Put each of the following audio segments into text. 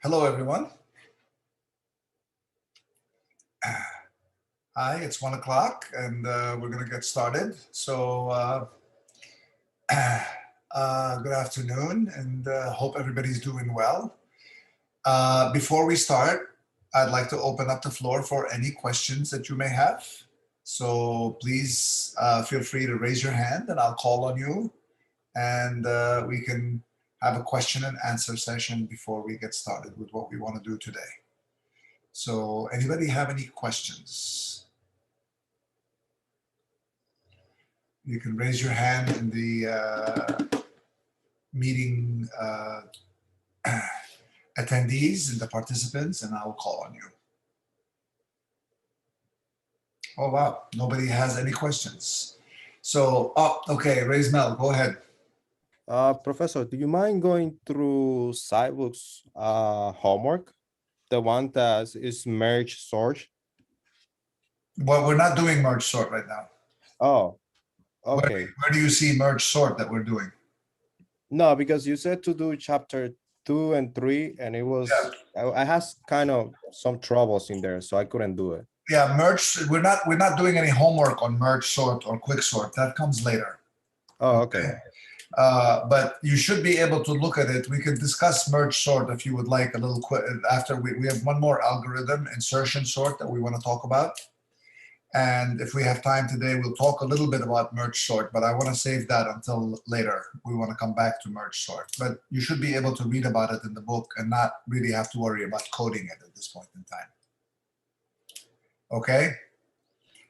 Hello, everyone. Hi, it's 1 o'clock and we're going to get started. So, good afternoon and hope everybody's doing well. Before we start, I'd like to open up the floor for any questions that you may have. So please feel free to raise your hand and I'll call on you and we can have a question and answer session before we get started with what we want to do today. So anybody have any questions? You can raise your hand in the meeting attendees and the participants, and I'll call on you. Oh, wow. Nobody has any questions. So, okay. Raise Mel, go ahead. Professor, do you mind going through Cybook's homework? The one that is merge sort? Well, we're not doing merge sort right now. Oh, Where, okay. where do you see merge sort that we're doing? No, because you said to do chapter 2 and 3, and it was I had kind of some troubles in there, so I couldn't do it. Yeah, merge. We're not doing any homework on merge sort or quick sort. That comes later. Oh, okay. But you should be able to look at it. We can discuss merge sort if you would like a little quick after we have one more algorithm, insertion sort, that we want to talk about. And if we have time today, we'll talk a little bit about merge sort, but I want to save that until later. We want to come back to merge sort, but you should be able to read about it in the book and not really have to worry about coding it at this point in time. Okay?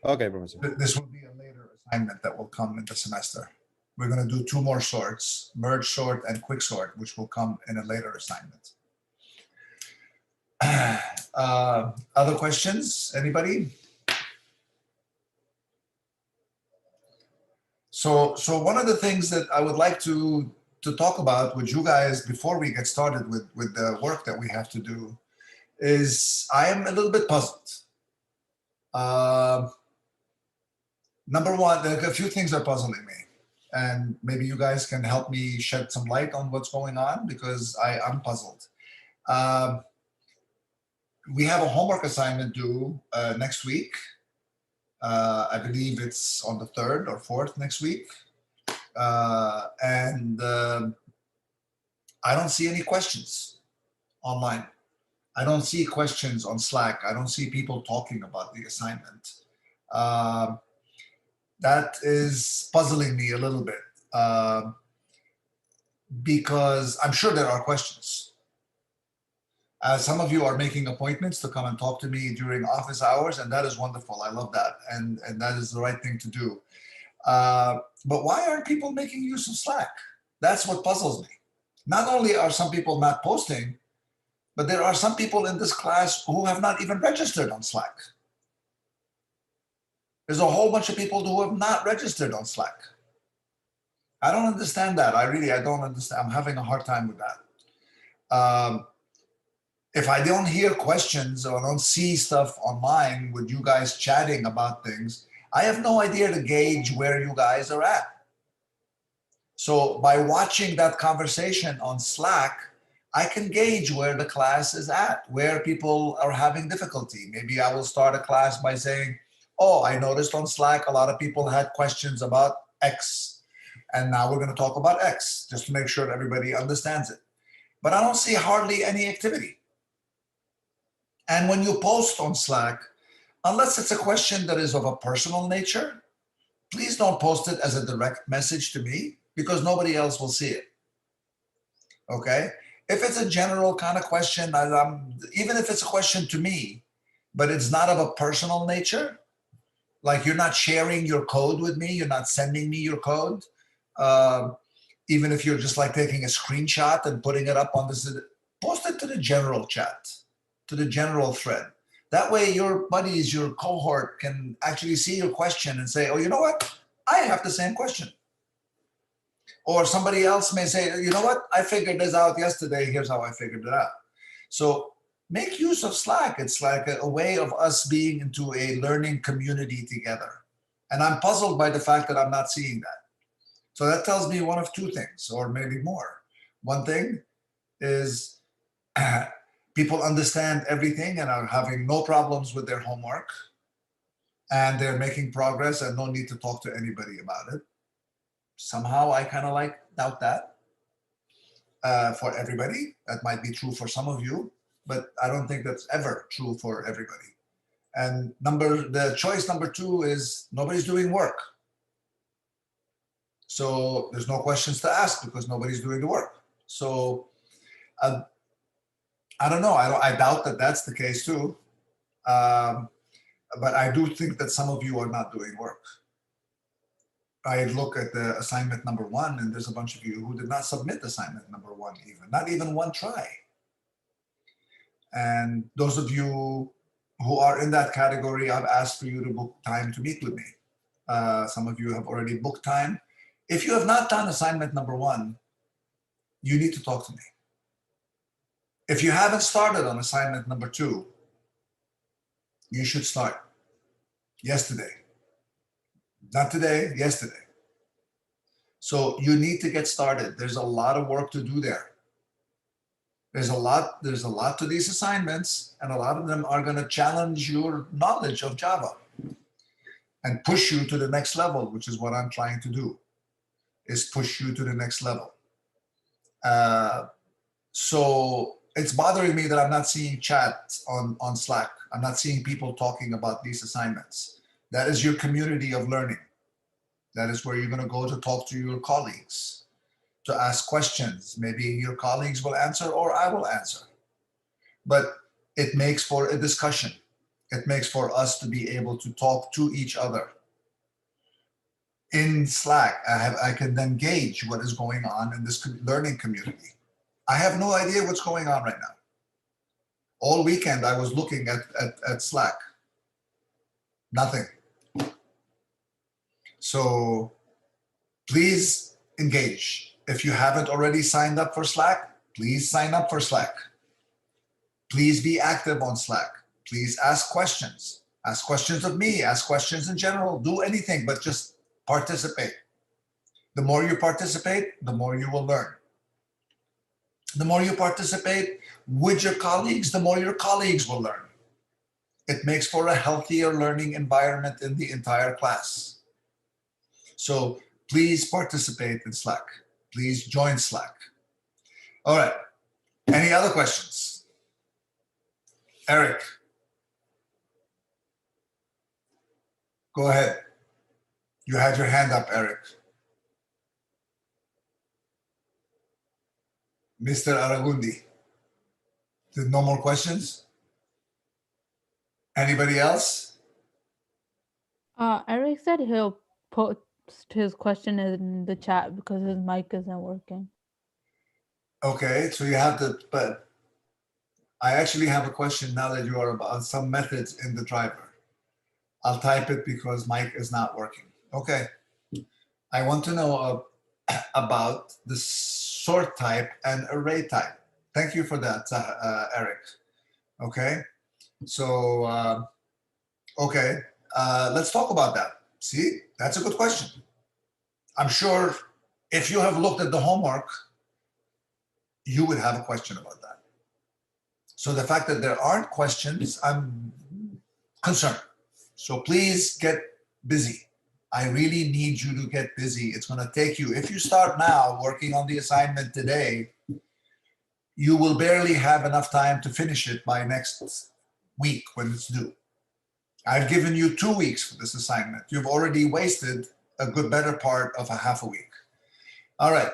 Okay, Professor. This will be a later assignment that will come in the semester. We're going to do two more sorts, merge sort and quick sort, which will come in a later assignment. Other questions? Anybody? So one of the things that I would like to talk about with you guys before we get started with the work that we have to do is I am a little bit puzzled. Number one, a few things are puzzling me, and maybe you guys can help me shed some light on what's going on because I'm puzzled. We have a homework assignment due next week. I believe it's on the 3rd or 4th next week. And I don't see any questions online. I don't see questions on Slack. I don't see people talking about the assignment. That is puzzling me a little bit because I'm sure there are questions. Some of you are making appointments to come and talk to me during office hours, and that is wonderful. I love that, and that is the right thing to do. But why aren't people making use of Slack? That's what puzzles me. Not only are some people not posting, but there are some people in this class who have not even registered on Slack. There's a whole bunch of people who have not registered on Slack. I don't understand that. I don't understand. I'm having a hard time with that. If I don't hear questions or don't see stuff online with you guys chatting about things, I have no idea to gauge where you guys are at. So by watching that conversation on Slack, I can gauge where the class is at, where people are having difficulty. Maybe I will start a class by saying, oh, I noticed on Slack a lot of people had questions about X, and now we're going to talk about X, just to make sure everybody understands it. But I don't see hardly any activity. And when you post on Slack, unless it's a question that is of a personal nature, please don't post it as a direct message to me because nobody else will see it. Okay? If it's a general kind of question, even if it's a question to me, but it's not of a personal nature, like you're not sharing your code with me, you're not sending me your code, even if you're just like taking a screenshot and putting it up on this, post it to the general chat, to the general thread. That way your buddies, your cohort can actually see your question and say, oh, you know what? I have the same question. Or somebody else may say, you know what? I figured this out yesterday. Here's how I figured it out. So make use of Slack. It's like a way of us being into a learning community together. And I'm puzzled by the fact that I'm not seeing that. So that tells me one of two things, or maybe more. One thing is people understand everything and are having no problems with their homework, and they're making progress and no need to talk to anybody about it. Somehow I kind of like doubt that for everybody. That might be true for some of you, but I don't think that's ever true for everybody. And the choice number 2 is nobody's doing work. So there's no questions to ask because nobody's doing the work. So I don't know. I doubt that that's the case too. But I do think that some of you are not doing work. I look at the assignment number 1, and there's a bunch of you who did not submit assignment number 1, not even one try. And those of you who are in that category, I've asked for you to book time to meet with me. Some of you have already booked time. If you have not done assignment number 1, you need to talk to me. If you haven't started on assignment number 2, you should start yesterday. Not today, yesterday. So you need to get started. There's a lot of work to do there. There's a lot to these assignments, and a lot of them are going to challenge your knowledge of Java and push you to the next level, which is what I'm trying to do, is push you to the next level. So it's bothering me that I'm not seeing chat on Slack. I'm not seeing people talking about these assignments. That is your community of learning. That is where you're going to go to talk to your colleagues, to ask questions. Maybe your colleagues will answer or I will answer. But it makes for a discussion. It makes for us to be able to talk to each other. In Slack, I can then gauge what is going on in this learning community. I have no idea what's going on right now. All weekend I was looking at Slack. Nothing. So please engage. If you haven't already signed up for Slack, please sign up for Slack. Please be active on Slack. Please ask questions. Ask questions of me, ask questions in general, do anything, but just participate. The more you participate, the more you will learn. The more you participate with your colleagues, the more your colleagues will learn. It makes for a healthier learning environment in the entire class. So please participate in Slack. Please join Slack. All right. Any other questions? Eric, go ahead. You had your hand up, Eric. Mr. Aragundi. No more questions? Anybody else? Eric said he'll post his question in the chat because his mic isn't working. Okay, so you have to, but I actually have a question now that you are about some methods in the driver. I'll type it because mic is not working. Okay. I want to know about the sort type and array type. Thank you for that, Eric. Okay. So, okay, let's talk about that. See, that's a good question. I'm sure if you have looked at the homework, you would have a question about that. So the fact that there aren't questions, I'm concerned. So please get busy. I really need you to get busy. It's going to take you, if you start now working on the assignment today, you will barely have enough time to finish it by next week when it's due. I've given you 2 weeks for this assignment. You've already wasted a good better part of a half a week. All right,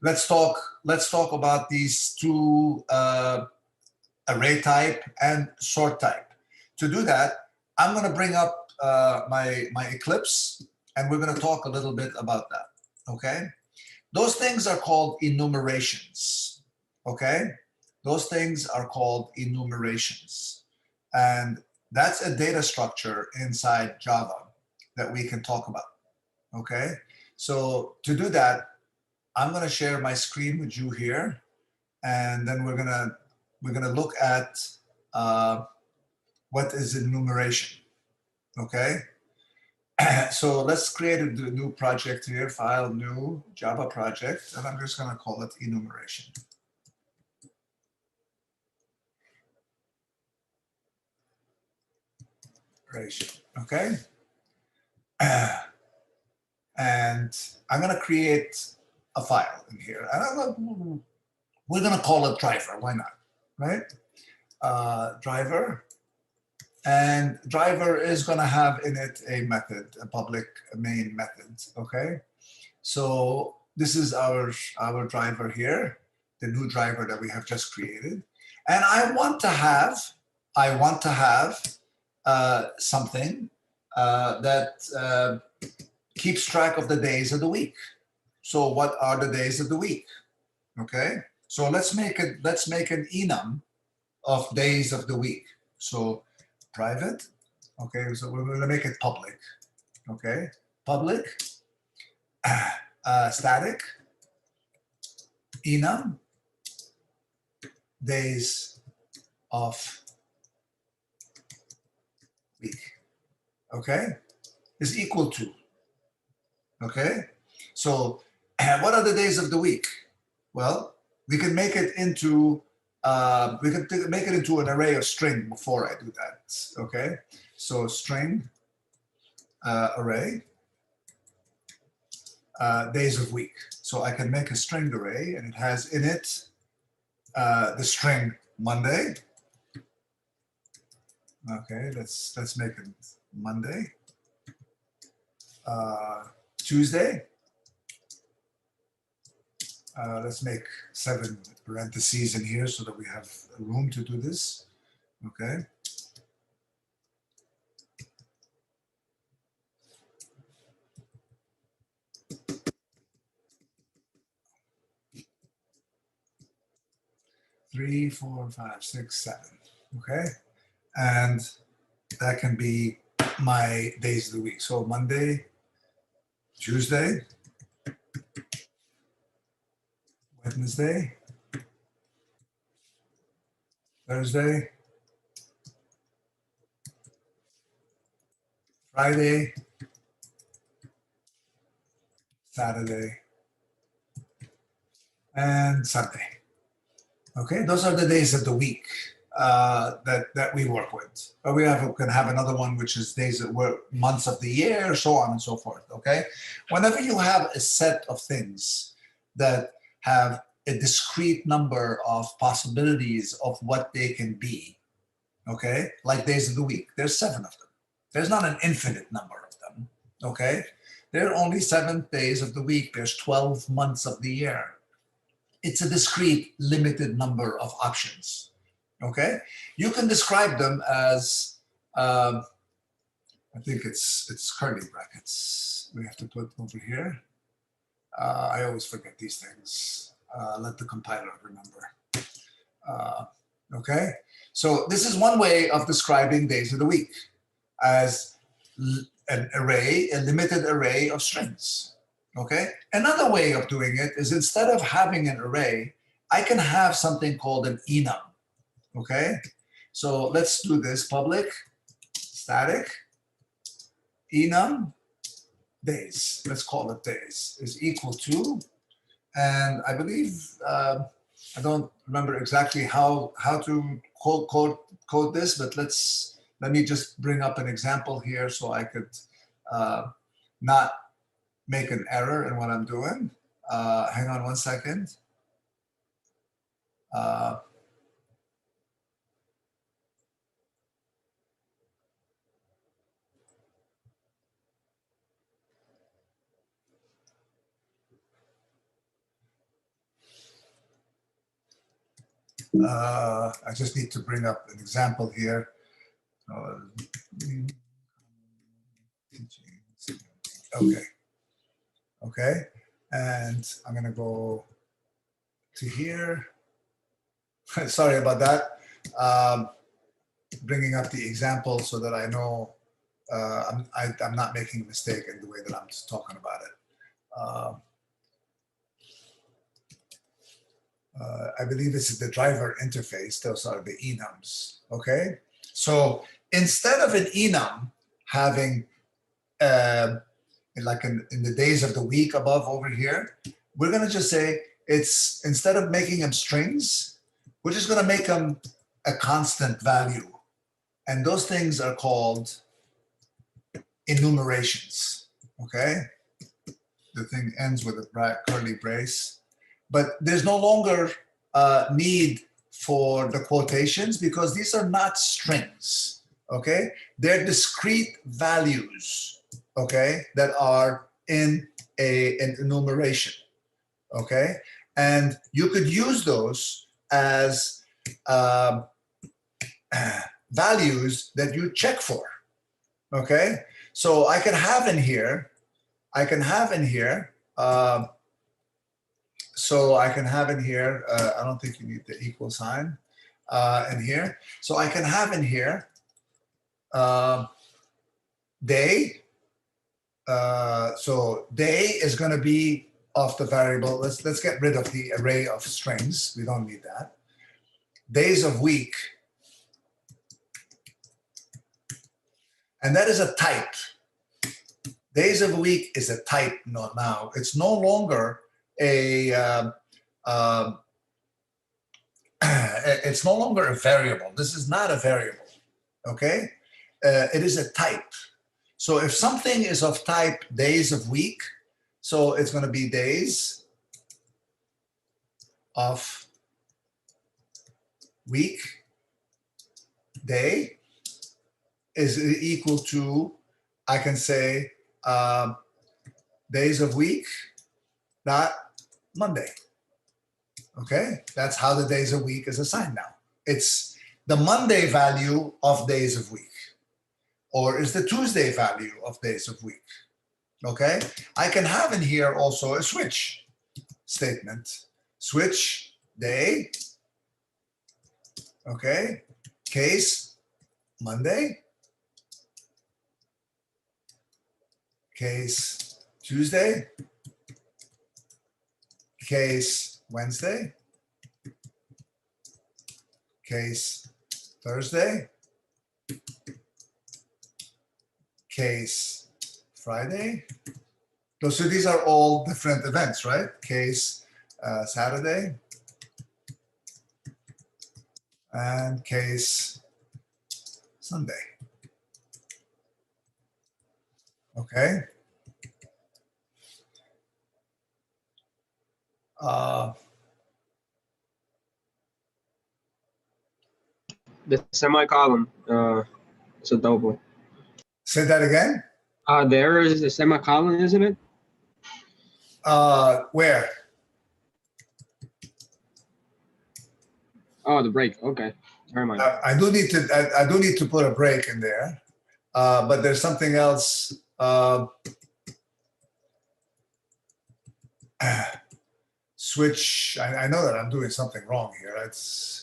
let's talk about these two array type and sort type. To do that, I'm going to bring up my Eclipse, and we're going to talk a little bit about that. Okay, those things are called enumerations. Okay, those things are called enumerations, and that's a data structure inside Java that we can talk about. Okay, so to do that, I'm going to share my screen with you here, and then we're gonna look at what is enumeration. Okay, so let's create a new project here. File, new Java project, and I'm just going to call it enumeration. ratio, okay? And I'm gonna create a file in here. And we're gonna call it driver, why not, right? Driver, and driver is gonna have in it a method, a public main method, okay? So this is our driver here, the new driver that we have just created. And I want to have something that keeps track of the days of the week. So what are the days of the week? Okay, so let's make an enum of days of the week. So private, okay, so we're gonna make it public, okay? Public, static, enum, days of week, okay? Is equal to, okay? So what are the days of the week? Well, we can make it into an array of string before I do that, okay? So string array days of week. So I can make a string array and it has in it the string Monday. Okay, let's make it Monday. Tuesday. Let's make 7 parentheses in here so that we have room to do this. Okay. Three, 4, 5, 6, 7. Okay. And that can be my days of the week. So Monday, Tuesday, Wednesday, Thursday, Friday, Saturday, and Sunday. Okay, those are the days of the week that we work with. But we can have another one, which is days that were months of the year, so on and so forth. Okay, whenever you have a set of things that have a discrete number of possibilities of what they can be, okay, like days of the week, there's 7 of them. There's not an infinite number of them. Okay, there are only 7 days of the week. There's 12 months of the year. It's a discrete, limited number of options. Okay, you can describe them as I think it's curly brackets. We have to put over here. I always forget these things. Let the compiler remember. Okay, so this is one way of describing days of the week as an array, a limited array of strings. Okay, another way of doing it is instead of having an array, I can have something called an enum. Okay, so let's do this. Public static enum days, let's call it days, is equal to, and I believe I don't remember exactly how to code this, but let me just bring up an example here so I could not make an error in what I'm doing. Hang on one second. I just need to bring up an example here. Okay. Okay. And I'm going to go to here. Sorry about that. Bringing up the example so that I know I'm not making a mistake in the way that I'm just talking about it. I believe this is the driver interface. Those are the enums. Okay. So instead of an enum having like in the days of the week above over here, we're going to just say it's, instead of making them strings, we're just going to make them a constant value. And those things are called enumerations, okay? The thing ends with a curly brace, but there's no longer need for the quotations because these are not strings, okay? They're discrete values, okay, that are in an enumeration, okay? And you could use those as values that you check for, okay? So I can have in here, I don't think you need the equal sign in here. So I can have in here day. So day is going to be of the variable. Let's get rid of the array of strings. We don't need that. Days of week. And that is a type. Days of a week is a type now. It's no longer it's no longer a variable. This is not a variable, okay? It is a type. So if something is of type days of week, so it's going to be days of week. Day is equal to, I can say, days of week dot Monday. Okay, that's how the days of week is assigned now. It's the Monday value of days of week, or is the Tuesday value of days of week. Okay, I can have in here also a switch statement. Switch day, okay, case Monday, case Tuesday, case Wednesday, case Thursday, case Friday. So these are all different events, right? Case Saturday and case Sunday. Okay. The semicolon, it's a double. Say that again. There is a semicolon, isn't it? Where? Oh, the break. Okay, never mind. I do need to put a break in there, but there's something else. Switch. I know that I'm doing something wrong here. It's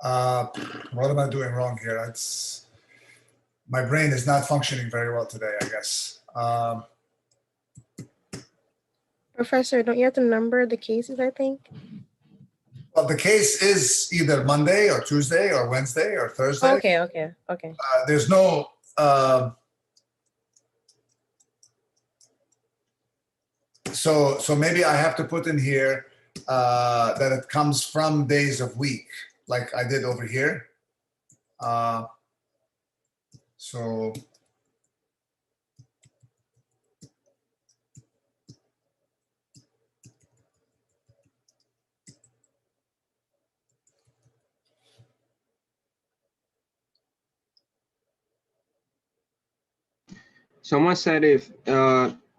what am I doing wrong here? It's my brain is not functioning very well today, I guess. Professor, don't you have to number the cases, I think? Well, the case is either Monday or Tuesday or Wednesday or Thursday. Okay. There's no so maybe I have to put in here that it comes from days of week, like I did over here. So Someone said if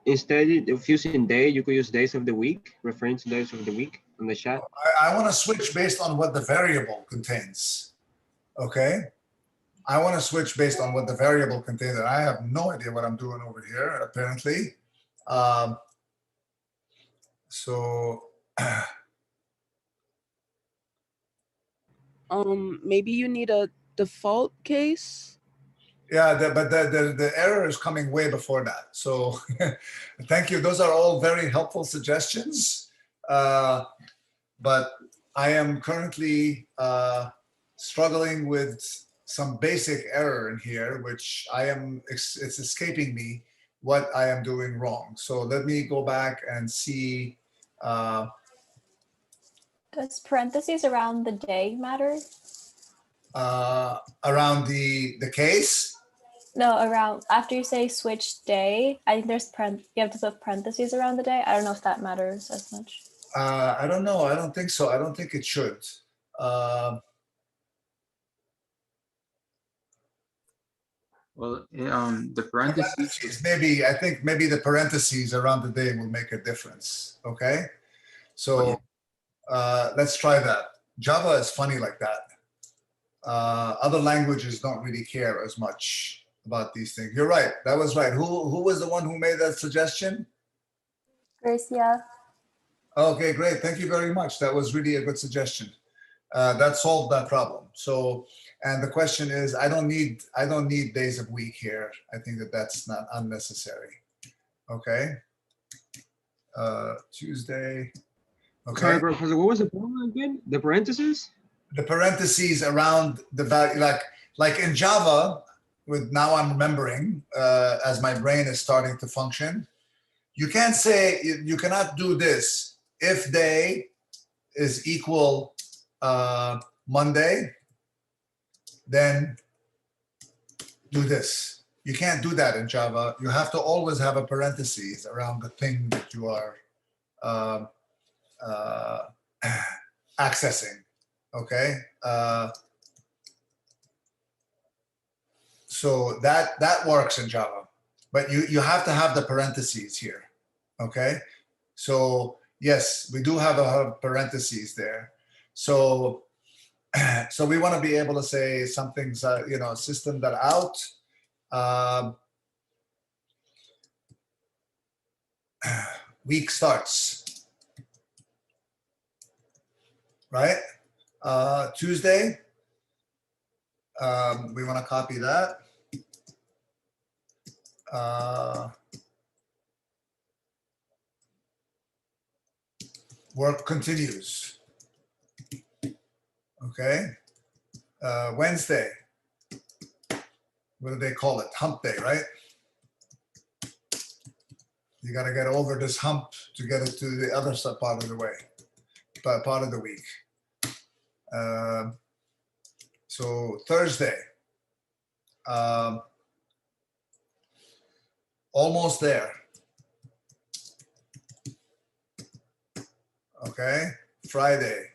instead of using day, you could use days of the week, referring to days of the week on the chat. I want to switch based on what the variable contains. Okay. I want to switch based on what the variable contains. And I have no idea what I'm doing over here, apparently. So maybe you need a default case. yeah, but the error is coming way before that. So thank you. Those are all very helpful suggestions. But I am currently struggling with some basic error in here, which it's escaping me. what I am doing wrong. So let me go back and see. Does parentheses around the day matter? Around the case. No, around after you say switch day, I think there's you have to put parentheses around the day. I don't know if that matters as much. I don't know. I don't think so. I don't think it should. Well, the parentheses. Maybe I think maybe the parentheses around the day will make a difference. Okay, so let's try that. Java is funny like that. Other languages don't really care as much about these things. You're right. That was right. Who was the one who made that suggestion? Gracia. Okay, great. Thank you very much. That was really a good suggestion. That solved that problem. So, and the question is, I don't need days of week here. I think that that's not unnecessary. Okay. Tuesday. Okay. Sorry, Professor, what was the problem again? The parentheses? The parentheses around the value, like in Java, with now I'm remembering, as my brain is starting to function, you can't say, you cannot do this if day is equal Monday, then do this. You can't do that in Java. You have to always have a parentheses around the thing that you are accessing. Okay. So that works in Java, but you have to have the parentheses here. Okay. So yes, we do have a parentheses there. So so we want to be able to say something's system that out. Week starts, right? Tuesday, we want to copy that. Work continues. Okay. Wednesday, what do they call it? Hump day, right? You got to get over this hump to get it to the other part of the way, part of the week. So Thursday, almost there. Okay, Friday,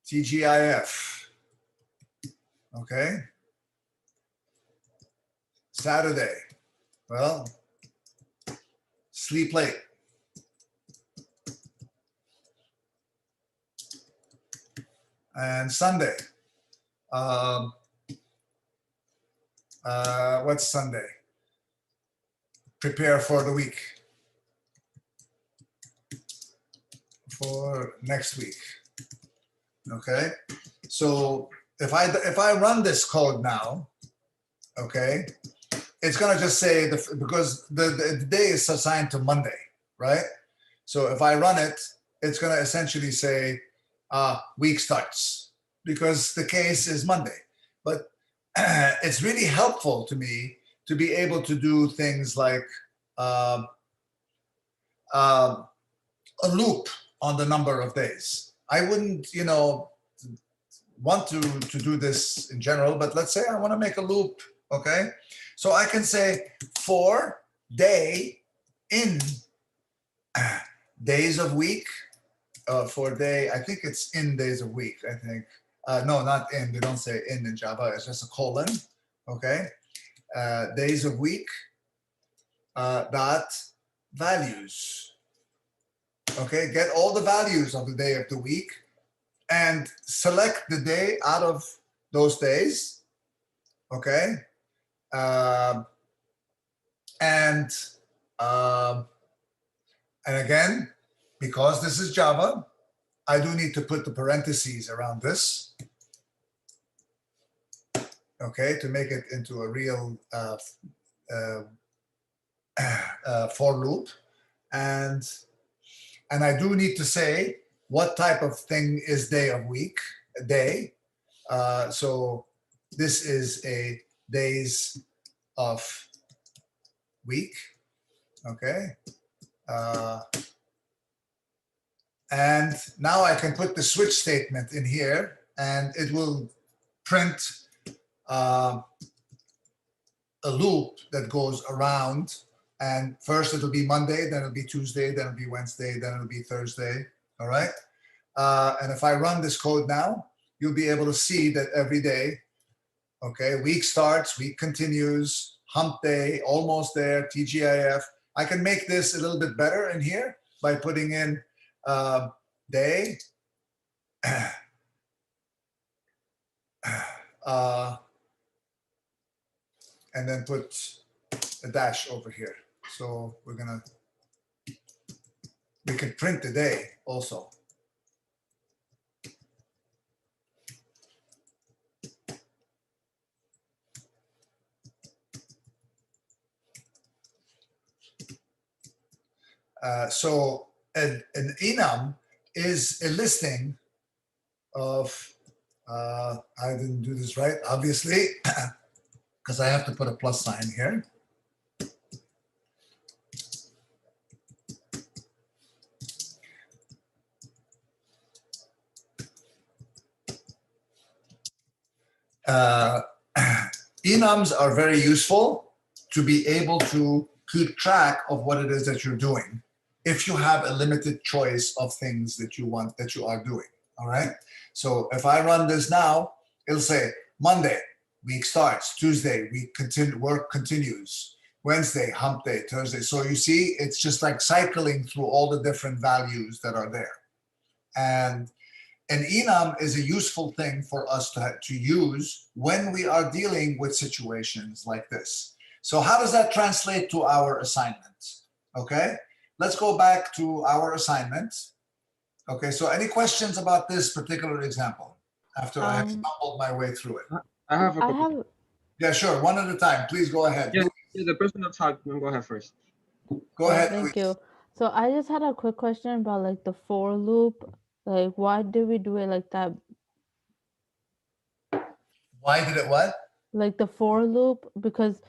TGIF. Okay, Saturday, well, sleep late. And Sunday, what's Sunday? Prepare for the week, for next week. Okay, so if I run this code now, okay, it's gonna just say because the day is assigned to Monday, right? So if I run it, it's gonna essentially say week starts because the case is Monday. But it's really helpful to me to be able to do things like a loop on the number of days. I wouldn't, want to do this in general, but let's say I want to make a loop, okay? So I can say for day in days of week, for day, I think it's in days of week, I think. No, not in, they don't say in Java, it's just a colon, okay? Days of week, dot values. Okay, get all the values of the day of the week and select the day out of those days, okay? And again, because this is Java, I do need to put the parentheses around this, okay, to make it into a real for loop. And I do need to say what type of thing is day of week, day. So this is a days of week. Okay. And now I can put the switch statement in here, and it will print a loop that goes around. And first it'll be Monday, then it'll be Tuesday, then it'll be Wednesday, then it'll be Thursday. All right. And if I run this code now, you'll be able to see that every day, okay, week starts, week continues, hump day, almost there, TGIF. I can make this a little bit better in here by putting in day, and then put a dash over here. So we can print the day also. So an enum is a listing of, I didn't do this right, obviously, because I have to put a plus sign here. Enums are very useful to be able to keep track of what it is that you're doing if you have a limited choice of things that you are doing. All right. So if I run this now, it'll say Monday, week starts, Tuesday, work continues, Wednesday, hump day, Thursday. So you see, it's just like cycling through all the different values that are there. And an enum is a useful thing for us to use when we are dealing with situations like this. So how does that translate to our assignment? Okay, let's go back to our assignment. Okay, so any questions about this particular example after I have stumbled my way through it? I have a couple. Yeah, sure, one at a time. Please go ahead. Yeah, the person that's talking, go ahead first. Go ahead. Thank Luis. you. So I just had a quick question about like the for loop. Like, why did we do it like that? Why did it what? Like the for loop, because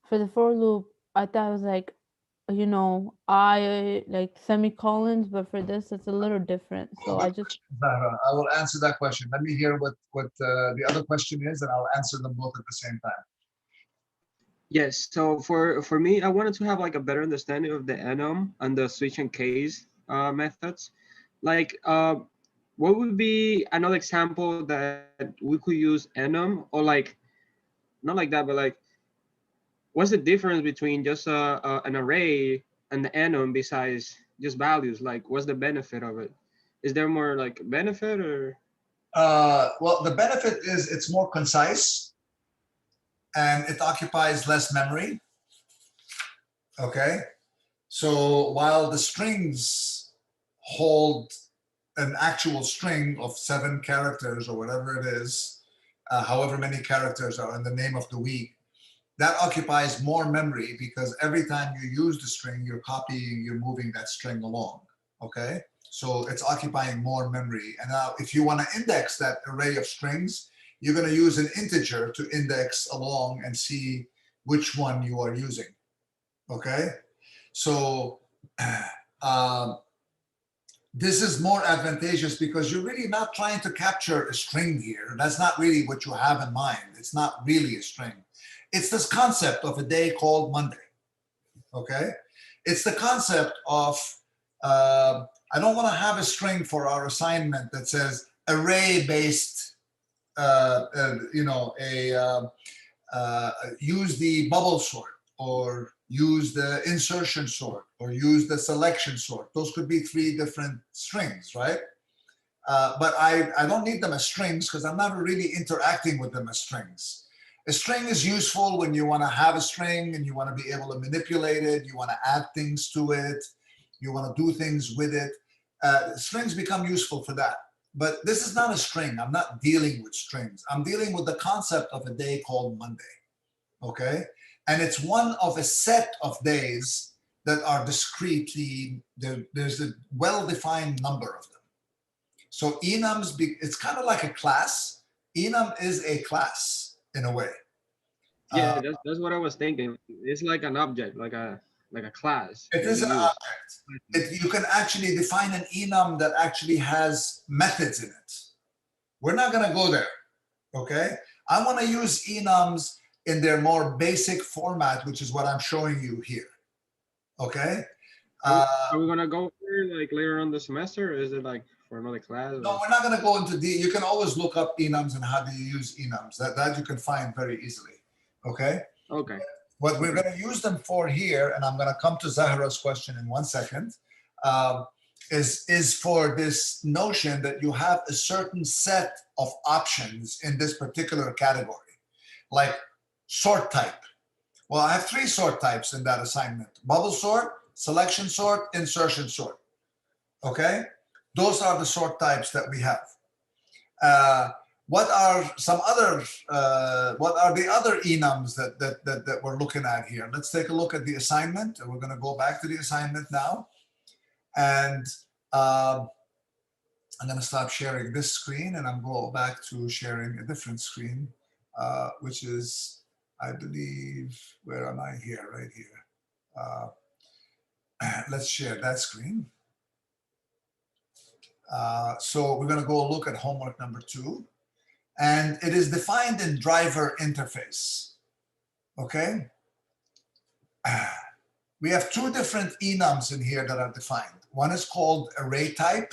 for the for loop, I thought it was like, you know, I like semicolons, but for this, it's a little different. So I just, Zahra, I will answer that question. Let me hear what the other question is, and I'll answer them both at the same time. Yes, so for me, I wanted to have like a better understanding of the enum and the switch and case methods. Like, what would be another example that we could use enum, or like, not like that, but like, what's the difference between just an array and the enum besides just values? Like, what's the benefit of it? Is there more like benefit or? Well, the benefit is it's more concise and it occupies less memory. Okay. So while the strings hold an actual string of 7 characters or whatever it is, however many characters are in the name of the week, that occupies more memory because every time you use the string, you're copying, you're moving that string along. Okay. So it's occupying more memory. And now if you want to index that array of strings, you're going to use an integer to index along and see which one you are using. Okay. So this is more advantageous because you're really not trying to capture a string here. That's not really what you have in mind. It's not really a string. It's this concept of a day called Monday. Okay. It's the concept of, I don't want to have a string for our assignment that says array-based, use the bubble sort, or use the insertion sort, or use the selection sort. Those could be 3 different strings, right? But I don't need them as strings because I'm not really interacting with them as strings. A string is useful when you want to have a string and you want to be able to manipulate it, you want to add things to it, you want to do things with it. Strings become useful for that. But this is not a string. I'm not dealing with strings. I'm dealing with the concept of a day called Monday. Okay? And it's one of a set of days that are discretely, there's a well-defined number of them. So enums, it's kind of like a class. Enum is a class in a way. Yeah, that's what I was thinking. It's like an object, like a class. It that is you an use. object. You can actually define an enum that actually has methods in it. We're not going to go there, okay? I want to use enums in their more basic format, which is what I'm showing you here, okay? Are we gonna go there like later on the semester, or is it like for another class? No, Or? we're not going to go into you can always look up enums and how do you use enums. That you can find very easily, okay? Okay. What we're going to use them for here, and I'm going to come to Zahra's question in 1 second, is for this notion that you have a certain set of options in this particular category, like sort type. Well, I have 3 sort types in that assignment: bubble sort, selection sort, insertion sort. Okay, those are the sort types that we have. What are some other? What are the other enums that we're looking at here? Let's take a look at the assignment, and we're going to go back to the assignment now, and I'm going to stop sharing this screen, and I'm going back to sharing a different screen, which is, I believe, where am I here? Right here. Let's share that screen. So we're going to go look at homework number 2. And it is defined in driver interface, okay? We have 2 different enums in here that are defined. One is called array type,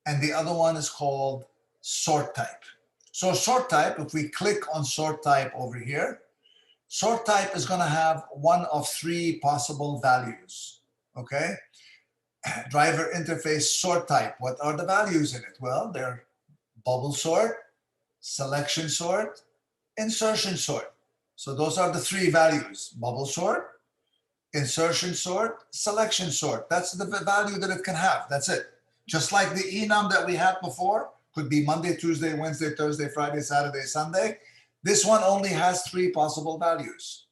and the other one is called sort type. So sort type, if we click on sort type over here, sort type is gonna have one of 3 possible values, okay? Driver interface sort type, what are the values in it? Well, they're bubble sort, selection sort, insertion sort. So those are the 3 values: bubble sort, insertion sort, selection sort. That's the value that it can have. That's it. Just like the enum that we had before, could be Monday, Tuesday, Wednesday, Thursday, Friday, Saturday, Sunday. This one only has 3 possible values: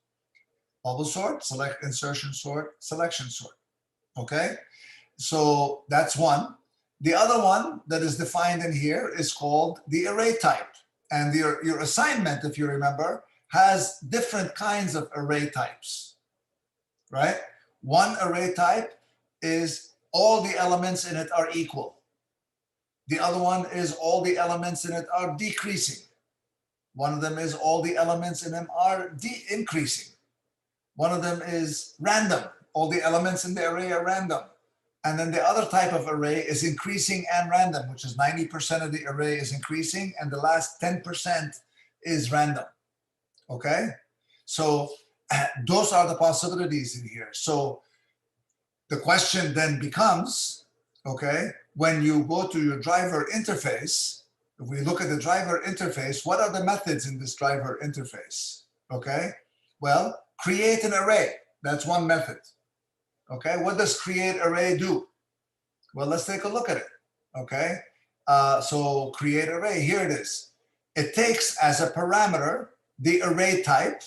bubble sort, select, insertion sort, selection sort. Okay, so that's one. The other one that is defined in here is called the array type. And your assignment, if you remember, has different kinds of array types, right? One array type is all the elements in it are equal. The other one is all the elements in it are decreasing. One of them is all the elements in them are increasing. One of them is random. All the elements in the array are random. And then the other type of array is increasing and random, which is 90% of the array is increasing and the last 10% is random, okay? So those are the possibilities in here. So the question then becomes, okay, when you go to your driver interface, if we look at the driver interface, what are the methods in this driver interface, okay? Well, create an array, that's one method. Okay, what does create array do? Well, let's take a look at it. Okay, so create array, here it is. It takes as a parameter the array type.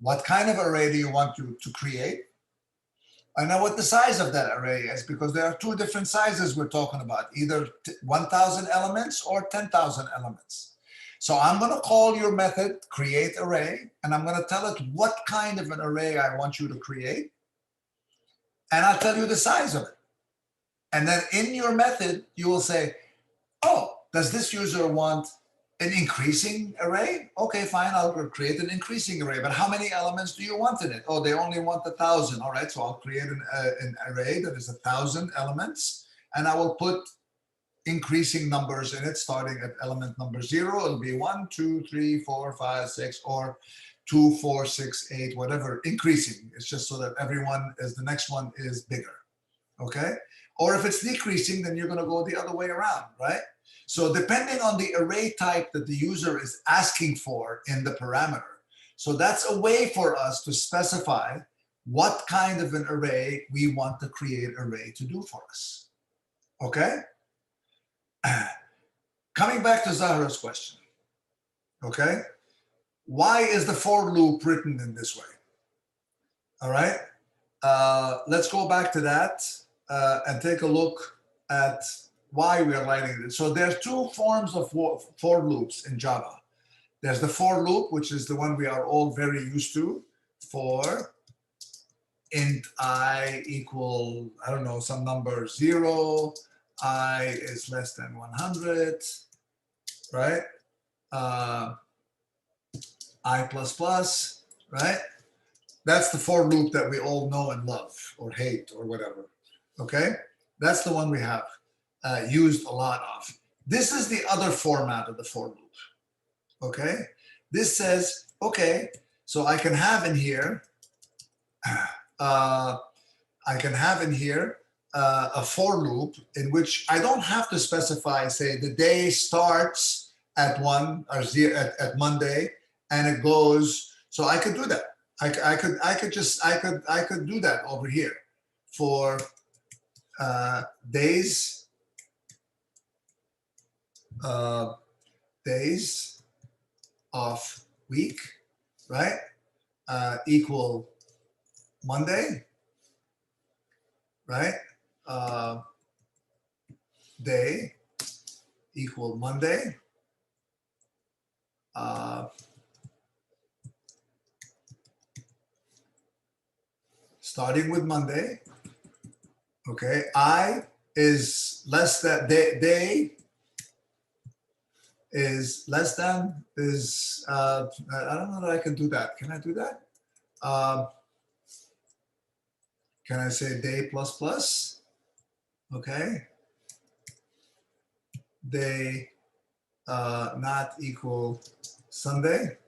What kind of array do you want to create? I know what the size of that array is, because there are 2 different sizes we're talking about, either 1,000 elements or 10,000 elements. So I'm going to call your method create array, and I'm going to tell it what kind of an array I want you to create. And I'll tell you the size of it. And then in your method, you will say, oh, does this user want an increasing array? Okay, fine, I'll create an increasing array. But how many elements do you want in it? Oh, they only want 1,000. All right, so I'll create an array that is 1,000 elements. And I will put increasing numbers in it, starting at element number 0. It'll be 1, 2, 3, 4, 5, 6, or 2, 4, 6, 8, whatever, increasing. It's just so that everyone is, the next one is bigger, okay? Or if it's decreasing, then you're gonna go the other way around, right? So depending on the array type that the user is asking for in the parameter. So that's a way for us to specify what kind of an array we want the create array to do for us, okay? Coming back to Zahra's question, okay? Why is the for loop written in this way? All right, let's go back to that and take a look at why we are writing it. So there's 2 forms of for loops in Java. There's the for loop, which is the one we are all very used to. For int I equal, I don't know, some number 0, I is less than 100, right? I plus plus, right? That's the for loop that we all know and love or hate or whatever, okay? That's the one we have used a lot of. This is the other format of the for loop, okay? This says, okay, so I can have in here, a for loop in which I don't have to specify, say the day starts at 1 or 0 at Monday and it goes, so I could do that. I could do that over here for days of week, right? Equal Monday, right? Day equal Monday. Starting with Monday, okay? I is less than, day is less than, is, I don't know that I can do that. Can I do that? Can I say day plus plus? Okay. Day not equal Sunday.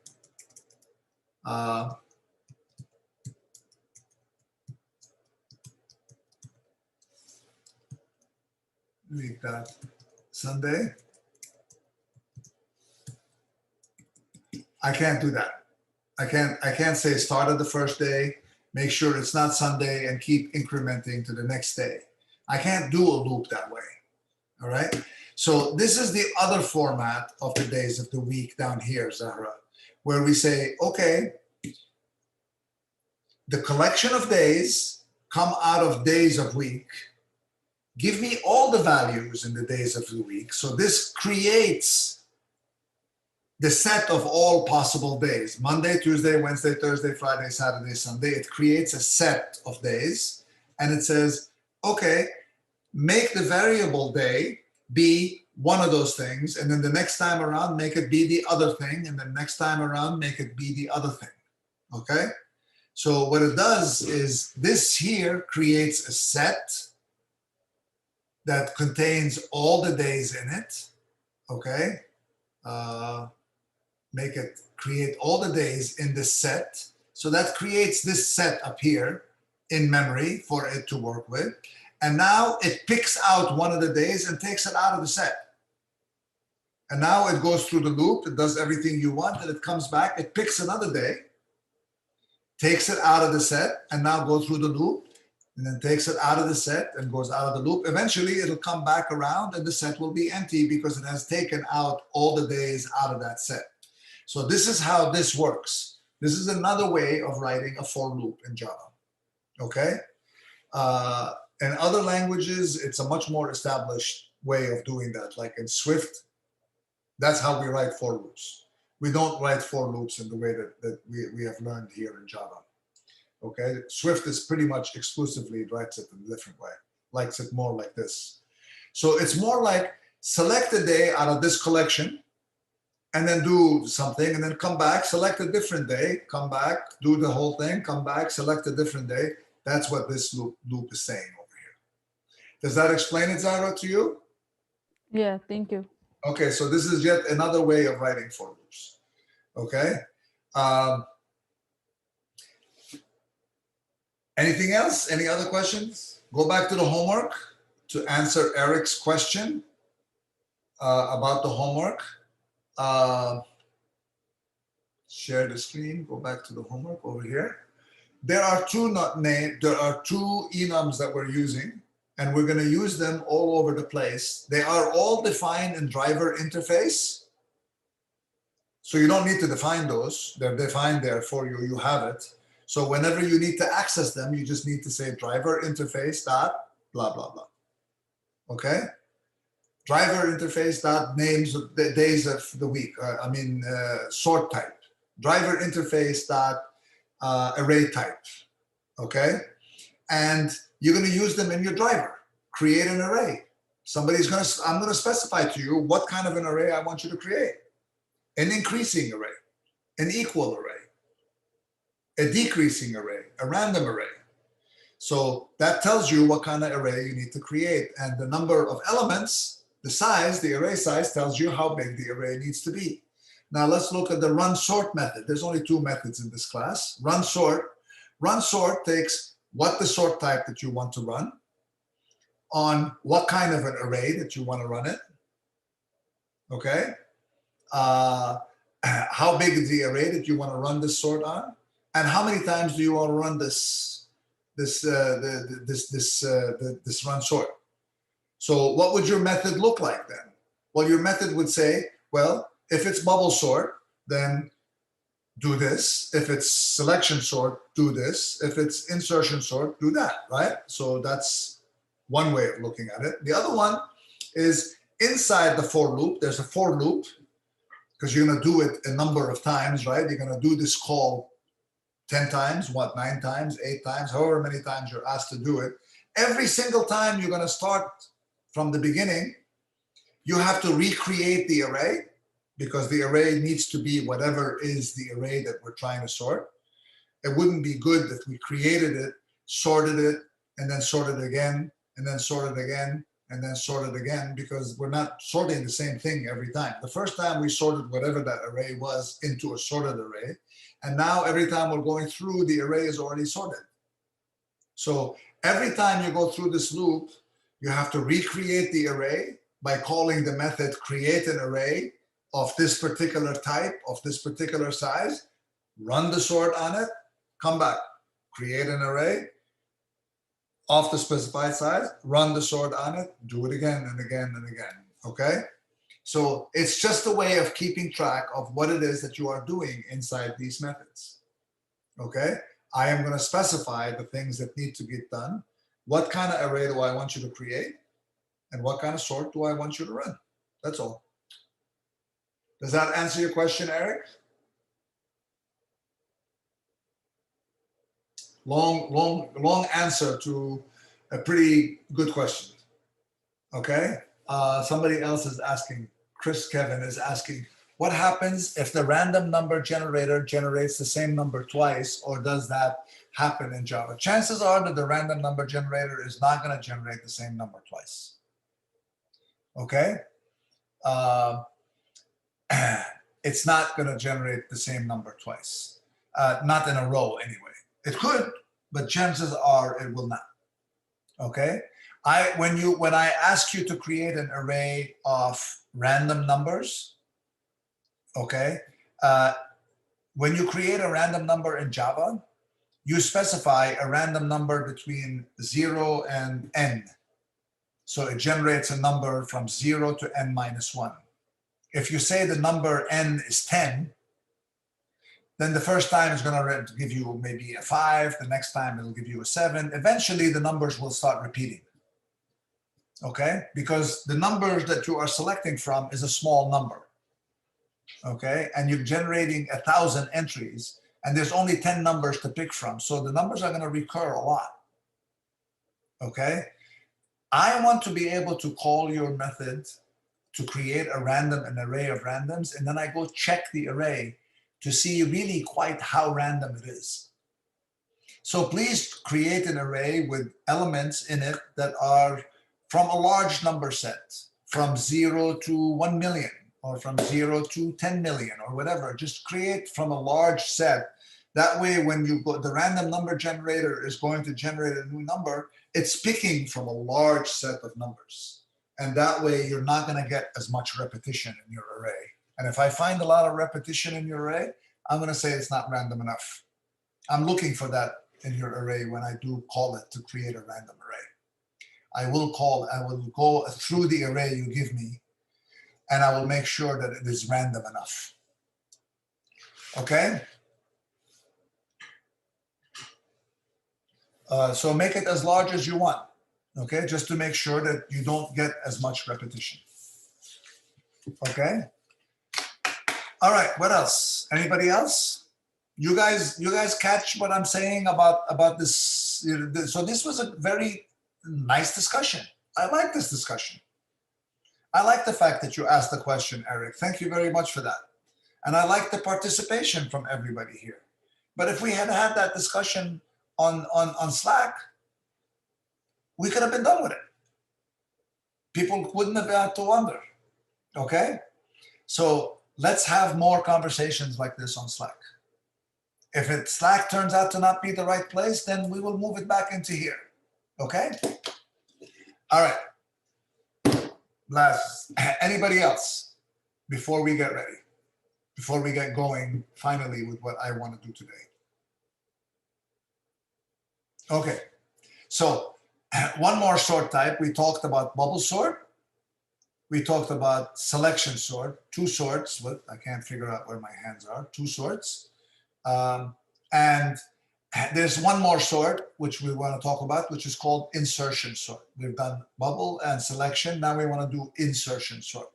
We've got Sunday. I can't do that. I can't say start of the first day, make sure it's not Sunday and keep incrementing to the next day. I can't do a loop that way. All right. So this is the other format of the days of the week down here, Zahra, where we say, okay, the collection of days come out of days of week. Give me all the values in the days of the week. So this creates the set of all possible days: Monday, Tuesday, Wednesday, Thursday, Friday, Saturday, Sunday. It creates a set of days and it says, okay, make the variable day be one of those things. And then the next time around, make it be the other thing. And then next time around, make it be the other thing. Okay. So what it does is this here creates a set that contains all the days in it, okay? Make it create all the days in this set. So that creates this set up here in memory for it to work with. And now it picks out one of the days and takes it out of the set. And now it goes through the loop, it does everything you want, and it comes back, it picks another day, takes it out of the set, and now goes through the loop, and then takes it out of the set and goes out of the loop. Eventually, it'll come back around and the set will be empty because it has taken out all the days out of that set. So this is how this works. This is another way of writing a for loop in Java, okay? In other languages, it's a much more established way of doing that. Like in Swift, that's how we write for loops. We don't write for loops in the way that we have learned here in Java. Okay, Swift is pretty much exclusively writes it in a different way, likes it more like this. So it's more like select a day out of this collection and then do something and then come back, select a different day, come back, do the whole thing, come back, select a different day. That's what this loop is saying over here. Does that explain it, Zara, to you? Yeah, thank you. Okay, so this is yet another way of writing for loops. Okay. Anything else? Any other questions? Go back to the homework to answer Eric's question about the homework. Share the screen. Go back to the homework over here. There are two enums that we're using, and we're going to use them all over the place. They are all defined in driver interface. So you don't need to define those. They're defined there for you. You have it. So whenever you need to access them, you just need to say driver interface dot blah, blah, blah. Okay? driver interface dot names of the days of the week. Sort type. Driver interface dot array type. Okay, and you're going to use them in your driver. Create an array. I'm going to specify to you what kind of an array I want you to create. An increasing array, an equal array, a decreasing array, a random array. So that tells you what kind of array you need to create. And the number of elements, the size, the array size tells you how big the array needs to be. Now let's look at the run sort method. There's only two methods in this class. Run sort. Run sort takes what the sort type that you want to run, on what kind of an array that you want to run it. Okay. How big is the array that you want to run this sort on, and how many times do you want to run this run sort? So what would your method look like then? Well, your method would say, well, if it's bubble sort, then do this. If it's selection sort, do this. If it's insertion sort, do that, right? So that's one way of looking at it. The other one is inside the for loop. There's a for loop, because you're going to do it a number of times, right? You're going to do this call 10 times, 9 times, 8 times, however many times you're asked to do it. Every single time you're going to start from the beginning. You have to recreate the array, because the array needs to be whatever is the array that we're trying to sort. It wouldn't be good if we created it, sorted it, and then sorted it again, and then sorted it again, and then sorted again, because we're not sorting the same thing every time. The first time we sorted whatever that array was into a sorted array, and now every time we're going through, the array is already sorted. So every time you go through this loop, you have to recreate the array by calling the method create an array of this particular type, of this particular size, run the sort on it, come back, create an array of the specified size, run the sort on it, do it again and again and again, okay? So it's just a way of keeping track of what it is that you are doing inside these methods, okay? I am gonna specify the things that need to get done. What kind of array do I want you to create? And what kind of sort do I want you to run? That's all. Does that answer your question, Eric? Long answer to a pretty good question. Okay. Somebody else is asking, Kevin is asking, what happens if the random number generator generates the same number twice, or does that happen in Java? Chances are that the random number generator is not going to generate the same number twice. Okay. It's not going to generate the same number twice, not in a row anyway. It could, but chances are it will not. Okay. When I ask you to create an array of random numbers, okay, when you create a random number in Java, you specify a random number between 0 and n. So it generates a number from 0 to n minus 1. If you say the number n is 10, then the first time it's going to give you maybe a 5. The next time it'll give you a 7. Eventually, the numbers will start repeating. Okay? Because the numbers that you are selecting from is a small number. Okay? And you're generating 1,000 entries, and there's only 10 numbers to pick from. So the numbers are going to recur a lot. Okay? I want to be able to call your method to create an array of randoms, and then I go check the array to see really quite how random it is. So please create an array with elements in it that are from a large number set, from 0 to 1 million, or from 0 to 10 million, or whatever. Just create from a large set. That way, when you go, the random number generator is going to generate a new number, it's picking from a large set of numbers. And that way, you're not going to get as much repetition in your array. And if I find a lot of repetition in your array, I'm going to say it's not random enough. I'm looking for that in your array when I do call it to create a random array. I will go through the array you give me, and I will make sure that it is random enough. Okay? So make it as large as you want. Okay, just to make sure that you don't get as much repetition. Okay. All right, what else? Anybody else? You guys catch what I'm saying about this? So this was a very nice discussion. I like this discussion. I like the fact that you asked the question, Eric. Thank you very much for that. And I like the participation from everybody here. But if we had had that discussion on Slack, we could have been done with it. People wouldn't have had to wonder. Okay? So let's have more conversations like this on Slack. If Slack turns out to not be the right place, then we will move it back into here. Okay? All right. Last, anybody else before we get ready? Before we get going finally with what I want to do today. Okay. So one more sort type. We talked about bubble sort. We talked about selection sort, two sorts. But I can't figure out where my hands are. Two sorts. And there's one more sort which we want to talk about, which is called insertion sort. We've done bubble and selection. Now we want to do insertion sort.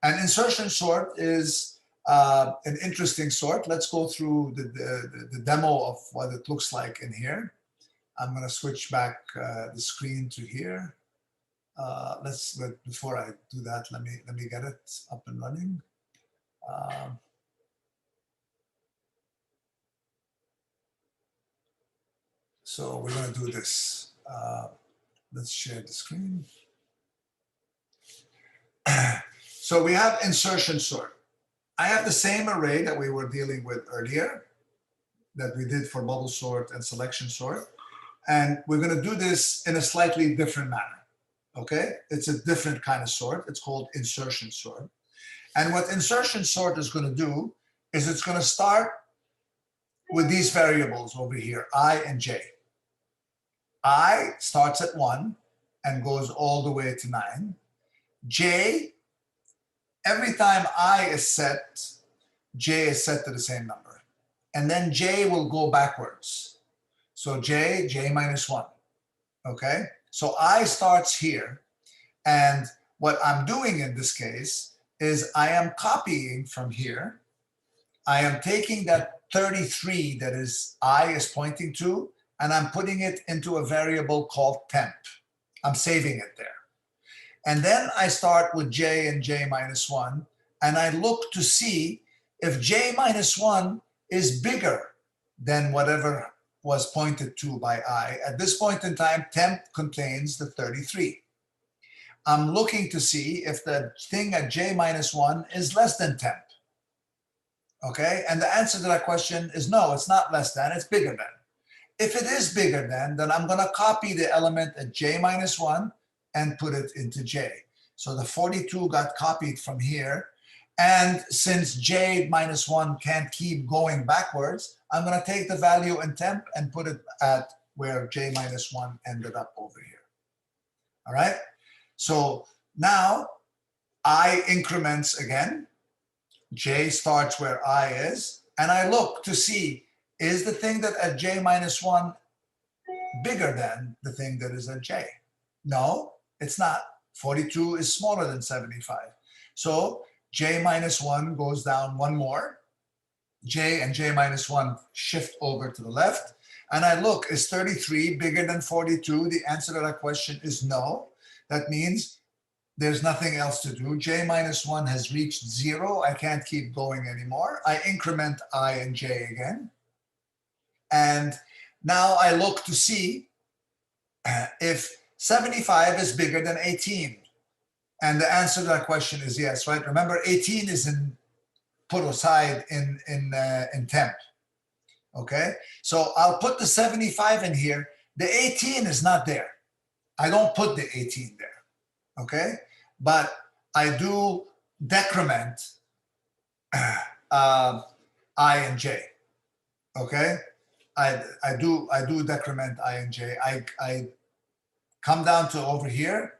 And insertion sort is an interesting sort. Let's go through the demo of what it looks like in here. I'm going to switch back the screen to here. But before I do that, let me get it up and running. So we're going to do this. Let's share the screen. So we have insertion sort. I have the same array that we were dealing with earlier that we did for bubble sort and selection sort. And we're going to do this in a slightly different manner. Okay? It's a different kind of sort. It's called insertion sort. And what insertion sort is going to do is it's going to start with these variables over here, I and j. I starts at 1 and goes all the way to 9. J, every time I is set, j is set to the same number. And then j will go backwards. So j minus 1. Okay? So I starts here. And what I'm doing in this case is I am copying from here. I am taking that 33 that is I is pointing to, and I'm putting it into a variable called temp. I'm saving it there. And then I start with j and j minus 1, and I look to see if j minus 1 is bigger than whatever was pointed to by I. At this point in time, temp contains the 33. I'm looking to see if the thing at j minus 1 is less than temp. Okay, and the answer to that question is no, it's not less than, it's bigger than. If it is bigger than, then I'm going to copy the element at j minus 1 and put it into j. So the 42 got copied from here. And since j minus 1 can't keep going backwards, I'm going to take the value in temp and put it at where j minus 1 ended up over here. All right? So now I increments again. J starts where I is. And I look to see, is the thing that at j minus 1 bigger than the thing that is at j? No, it's not. 42 is smaller than 75. So j minus 1 goes down one more. J and j minus 1 shift over to the left. And I look, is 33 bigger than 42? The answer to that question is no. That means there's nothing else to do. J minus 1 has reached 0. I can't keep going anymore. I increment I and j again. And now I look to see if 75 is bigger than 18. And the answer to that question is yes, right? Remember, 18 is put aside in temp. Okay? So I'll put the 75 in here. The 18 is not there. I don't put the 18 there. Okay? But I do decrement I and j. Okay? I do decrement I and j. I come down to over here.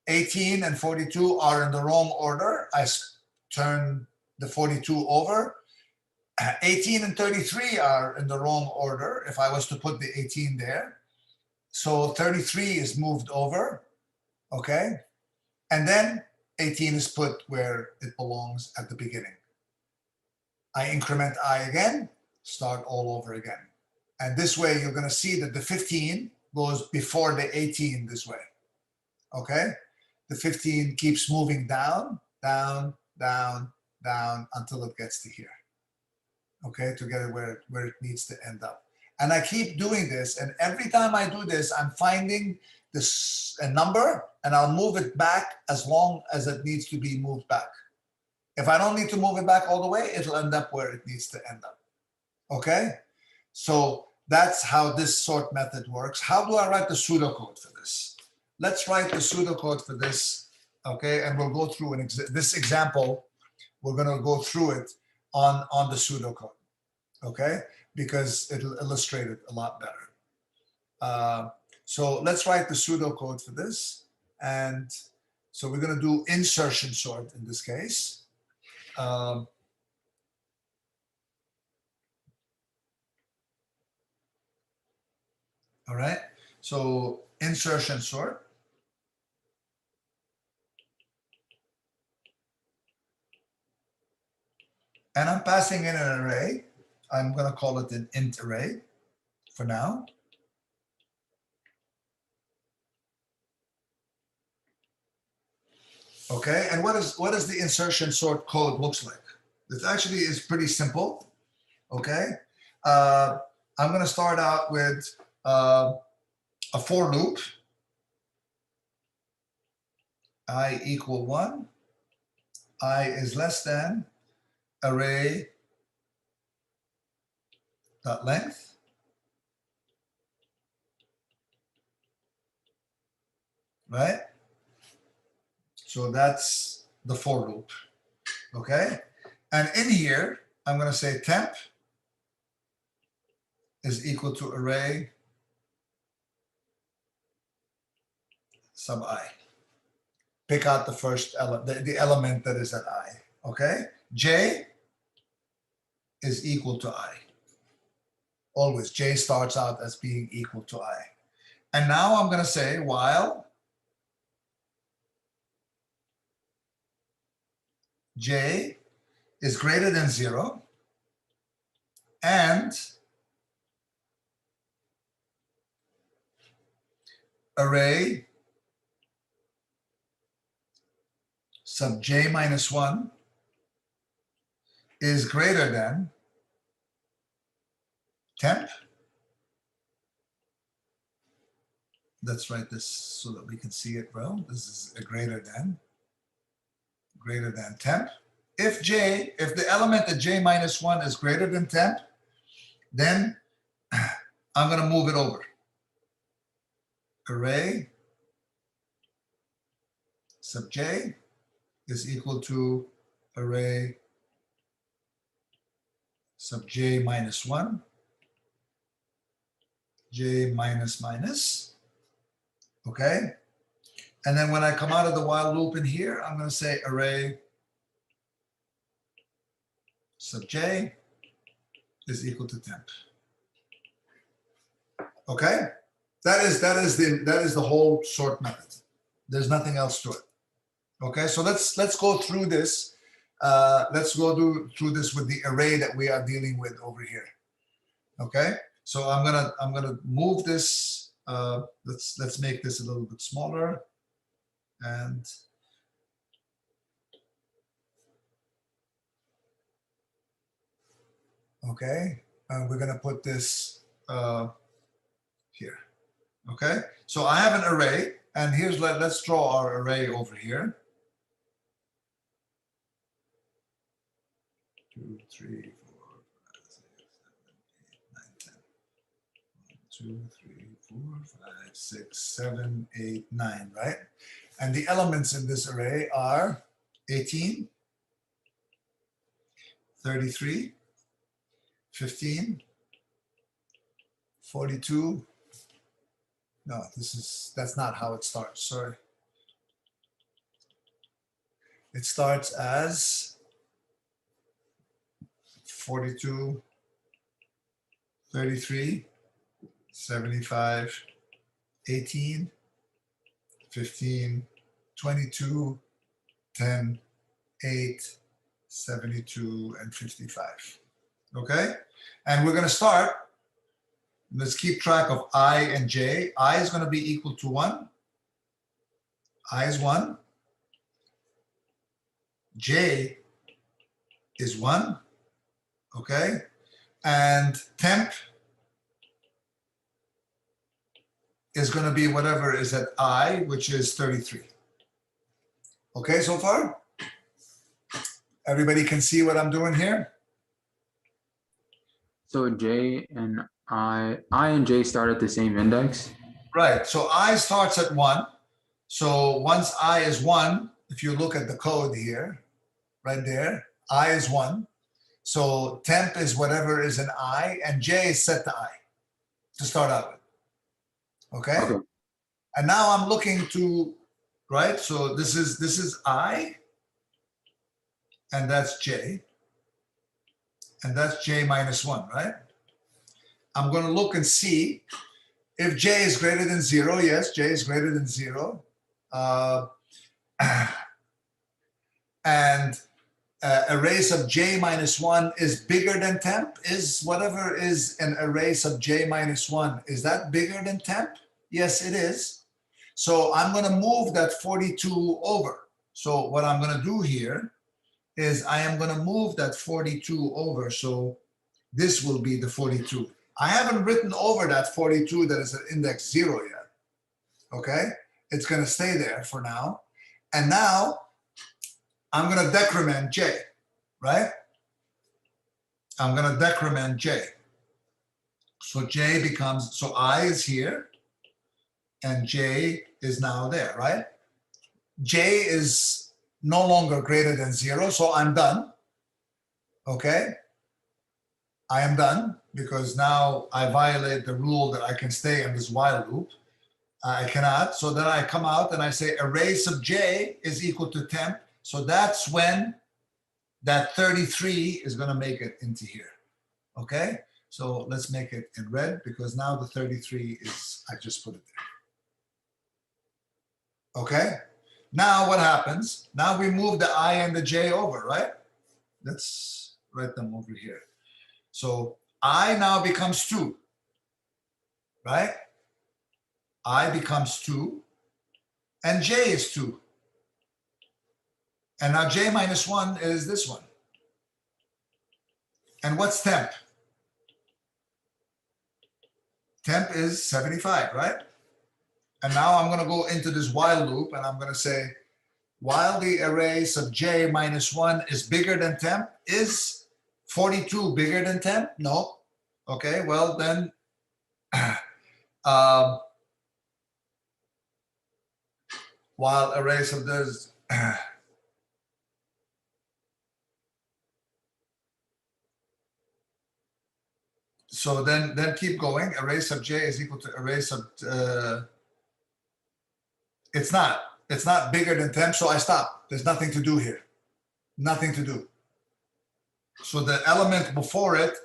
18 and 42 are in the wrong order. I turn the 42 over. 18 and 33 are in the wrong order if I was to put the 18 there. So 33 is moved over. Okay? And then 18 is put where it belongs at the beginning. I increment I again, start all over again. And this way you're going to see that the 15 goes before the 18 this way. Okay? The 15 keeps moving down, down, down, down until it gets to here. Okay, to get it where it needs to end up. And I keep doing this, and every time I do this, I'm finding this a number, and I'll move it back as long as it needs to be moved back. If I don't need to move it back all the way, it'll end up where it needs to end up. Okay, so that's how this sort method works. How do I write the pseudocode for this? Let's write the pseudocode for this, okay, and we'll go through this example. We're going to go through it on the pseudocode, okay, because it'll illustrate it a lot better. So let's write the pseudocode for this. And so we're going to do insertion sort in this case. All right, so insertion sort. And I'm passing in an array. I'm going to call it an int array for now. Okay, and what is the insertion sort code looks like? It actually is pretty simple. Okay, I'm going to start out with a for loop. I equal 1. I is less than array dot length. Right? So that's the for loop. Okay? And in here, I'm going to say temp is equal to array sub I. Pick out the first element, the element that is at I. Okay? J is equal to I. Always, J starts out as being equal to I. And now I'm going to say while J is greater than 0 and array sub J minus 1 is greater than temp. Let's write this so that we can see it well. This is a greater than temp. If the element at J minus 1 is greater than temp, then I'm going to move it over. Array sub J is equal to array sub J minus 1, J minus minus. Okay? And then when I come out of the while loop in here, I'm going to say array sub J is equal to temp. Okay? That is the whole sort method. There's nothing else to it. Okay, so let's go through this. Let's go through this with the array that we are dealing with over here. Okay, so I'm gonna move this. Let's make this a little bit smaller, and okay, and we're gonna put this here. Okay, so I have an array, and here's let's draw our array over here. 2, 3, 4, 5, 6, 7, 8, 9, 10. 1, 2, 3, 4, 5, 6, 7, 8, 9, right? And the elements in this array are 18, 33, 15, 42. No, that's not how it starts, sorry. It starts as 42, 33, 75, 18, 15, 22, 10, 8, 72, and 55. Okay? And we're going to start. Let's keep track of I and j. I is going to be equal to 1. I is 1. J is 1. Okay? And temp is going to be whatever is at I, which is 33. Okay, so far? Everybody can see what I'm doing here? So J and I and J start at the same index. Right, so I starts at 1. So once I is 1, if you look at the code here, right there, I is 1. So temp is whatever is an I, and J is set to I to start out with. Okay? Okay. And now I'm looking to, right? So this is I, and that's J, and that's J minus 1, right? I'm going to look and see if J is greater than 0. Yes, J is greater than 0. And erase of J minus 1 is bigger than temp. Is whatever is an erase of J minus 1, is that bigger than temp? Yes, it is. So I'm going to move that 42 over. So what I'm going to do here is I am going to move that 42 over. So this will be the 42. I haven't written over that 42 that is at index 0 yet. Okay? It's going to stay there for now. And now I'm going to decrement J, right? I'm going to decrement J. So J becomes, so I is here and J is now there, right? J is no longer greater than 0, so I'm done. Okay? I am done because now I violate the rule that I can stay in this while loop. I cannot. So then I come out and I say erase of J is equal to temp. So that's when that 33 is going to make it into here. Okay? So let's make it in red because now the 33 is, I just put it there. Okay? Now what happens? Now we move the I and the J over, right? Let's write them over here. So I now becomes 2, right? I becomes 2 and J is 2. And now J minus 1 is this one. And what's temp? Temp is 75, right? And now I'm going to go into this while loop and I'm going to say, while the erase of J minus 1 is bigger than temp, is 42 bigger than temp? No. Okay, well then, while erase of this, so then keep going. Erase of J is equal to erase of, it's not bigger than temp, so I stop. There's nothing to do here. Nothing to do. So the element before it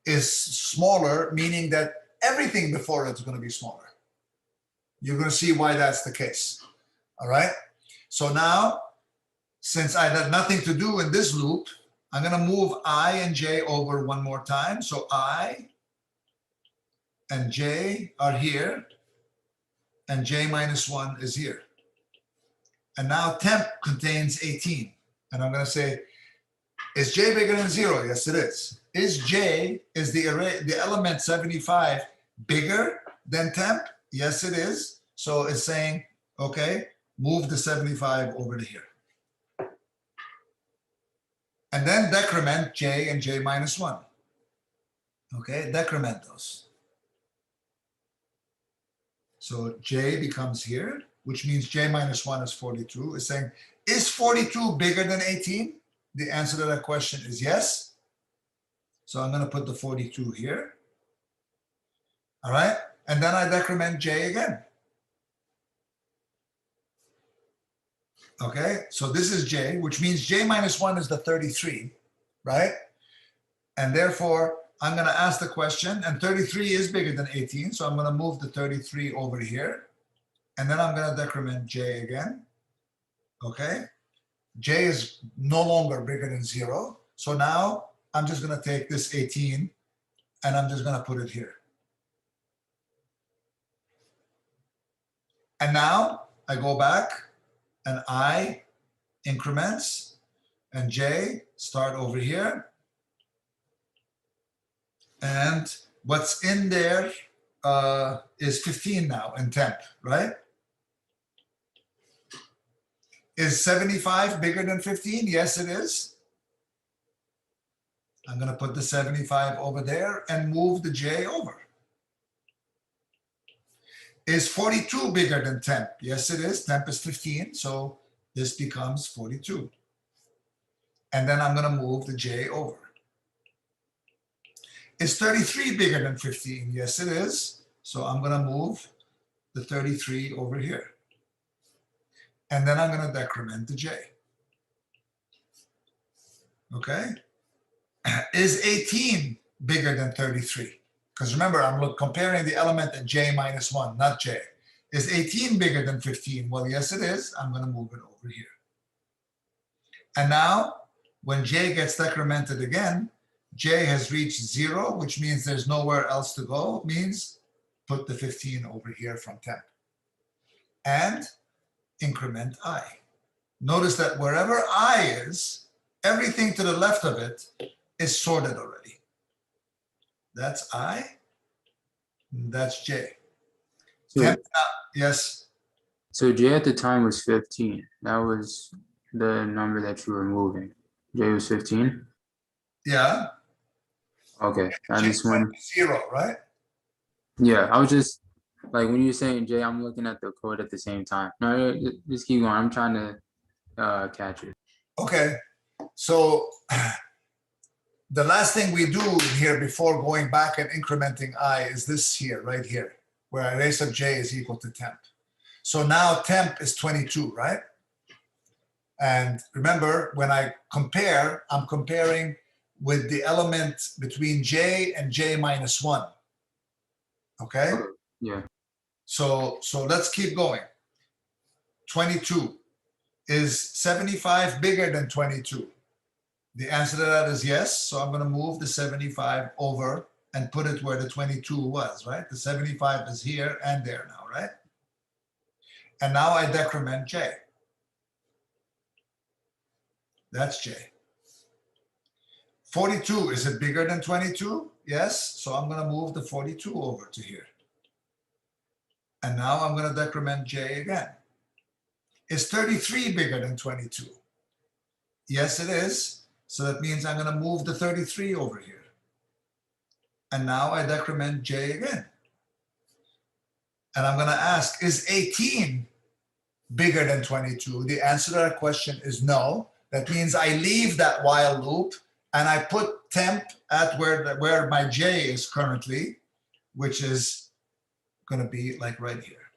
is smaller, meaning that everything before it is going to be smaller. You're going to see why that's the case. All right? So now, since I had nothing to do in this loop, I'm going to move I and J over one more time. So I and J are here, and J minus 1 is here. And now temp contains 18. And I'm going to say, is J bigger than 0? Yes, it is. Is J, is the array, the element 75 bigger than temp? Yes, it is. So it's saying, okay, move the 75 over to here. And then decrement J and J minus 1. Okay, decrement those. So J becomes here, which means J minus 1 is 42. It's saying, is 42 bigger than 18? The answer to that question is yes. So I'm going to put the 42 here. All right. And then I decrement J again. Okay. So this is J, which means J minus 1 is the 33, right? And therefore, I'm going to ask the question, and 33 is bigger than 18. So I'm going to move the 33 over here. And then I'm going to decrement J again. Okay. J is no longer bigger than 0. So now I'm just going to take this 18 and I'm just going to put it here. And now I go back and I increments and J start over here. And what's in there is 15 now in temp, right? Is 75 bigger than 15? Yes, it is. I'm going to put the 75 over there and move the J over. Is 42 bigger than temp? Yes, it is. Temp is 15, so this becomes 42. And then I'm going to move the J over. Is 33 bigger than 15? Yes, it is. So I'm going to move the 33 over here. And then I'm going to decrement the J. Okay. Is 18 bigger than 33? Because remember, I'm comparing the element at J minus 1, not J. Is 18 bigger than 15? Well, yes, it is. I'm going to move it over here. And now, when J gets decremented again, J has reached 0, which means there's nowhere else to go. It means put the 15 over here from temp. And increment I. Notice that wherever I is, everything to the left of it is sorted already. That's I, that's J. So, Yes. so J at the time was 15. That was the number that you were moving. J was 15? Yeah. Okay. I J just want 0, right? Yeah, I was just like when you're saying J, I'm looking at the code at the same time. No, just keep going. I'm trying to catch it. Okay. So the last thing we do here before going back and incrementing I is this here, right here, where I raise up J is equal to temp. So now temp is 22, right? And remember, when I compare, I'm comparing with the element between J and J minus 1. Okay? Yeah. So let's keep going. 22. Is 75 bigger than 22? The answer to that is yes. So I'm going to move the 75 over and put it where the 22 was, right? The 75 is here and there now, right? And now I decrement J. That's J. 42, is it bigger than 22? Yes. So I'm going to move the 42 over to here. And now I'm going to decrement J again. Is 33 bigger than 22? Yes, it is. So that means I'm going to move the 33 over here. And now I decrement J again. And I'm going to ask, is 18 bigger than 22? The answer to that question is no. That means I leave that while loop and I put temp at where my J is currently, which is going to be like right here.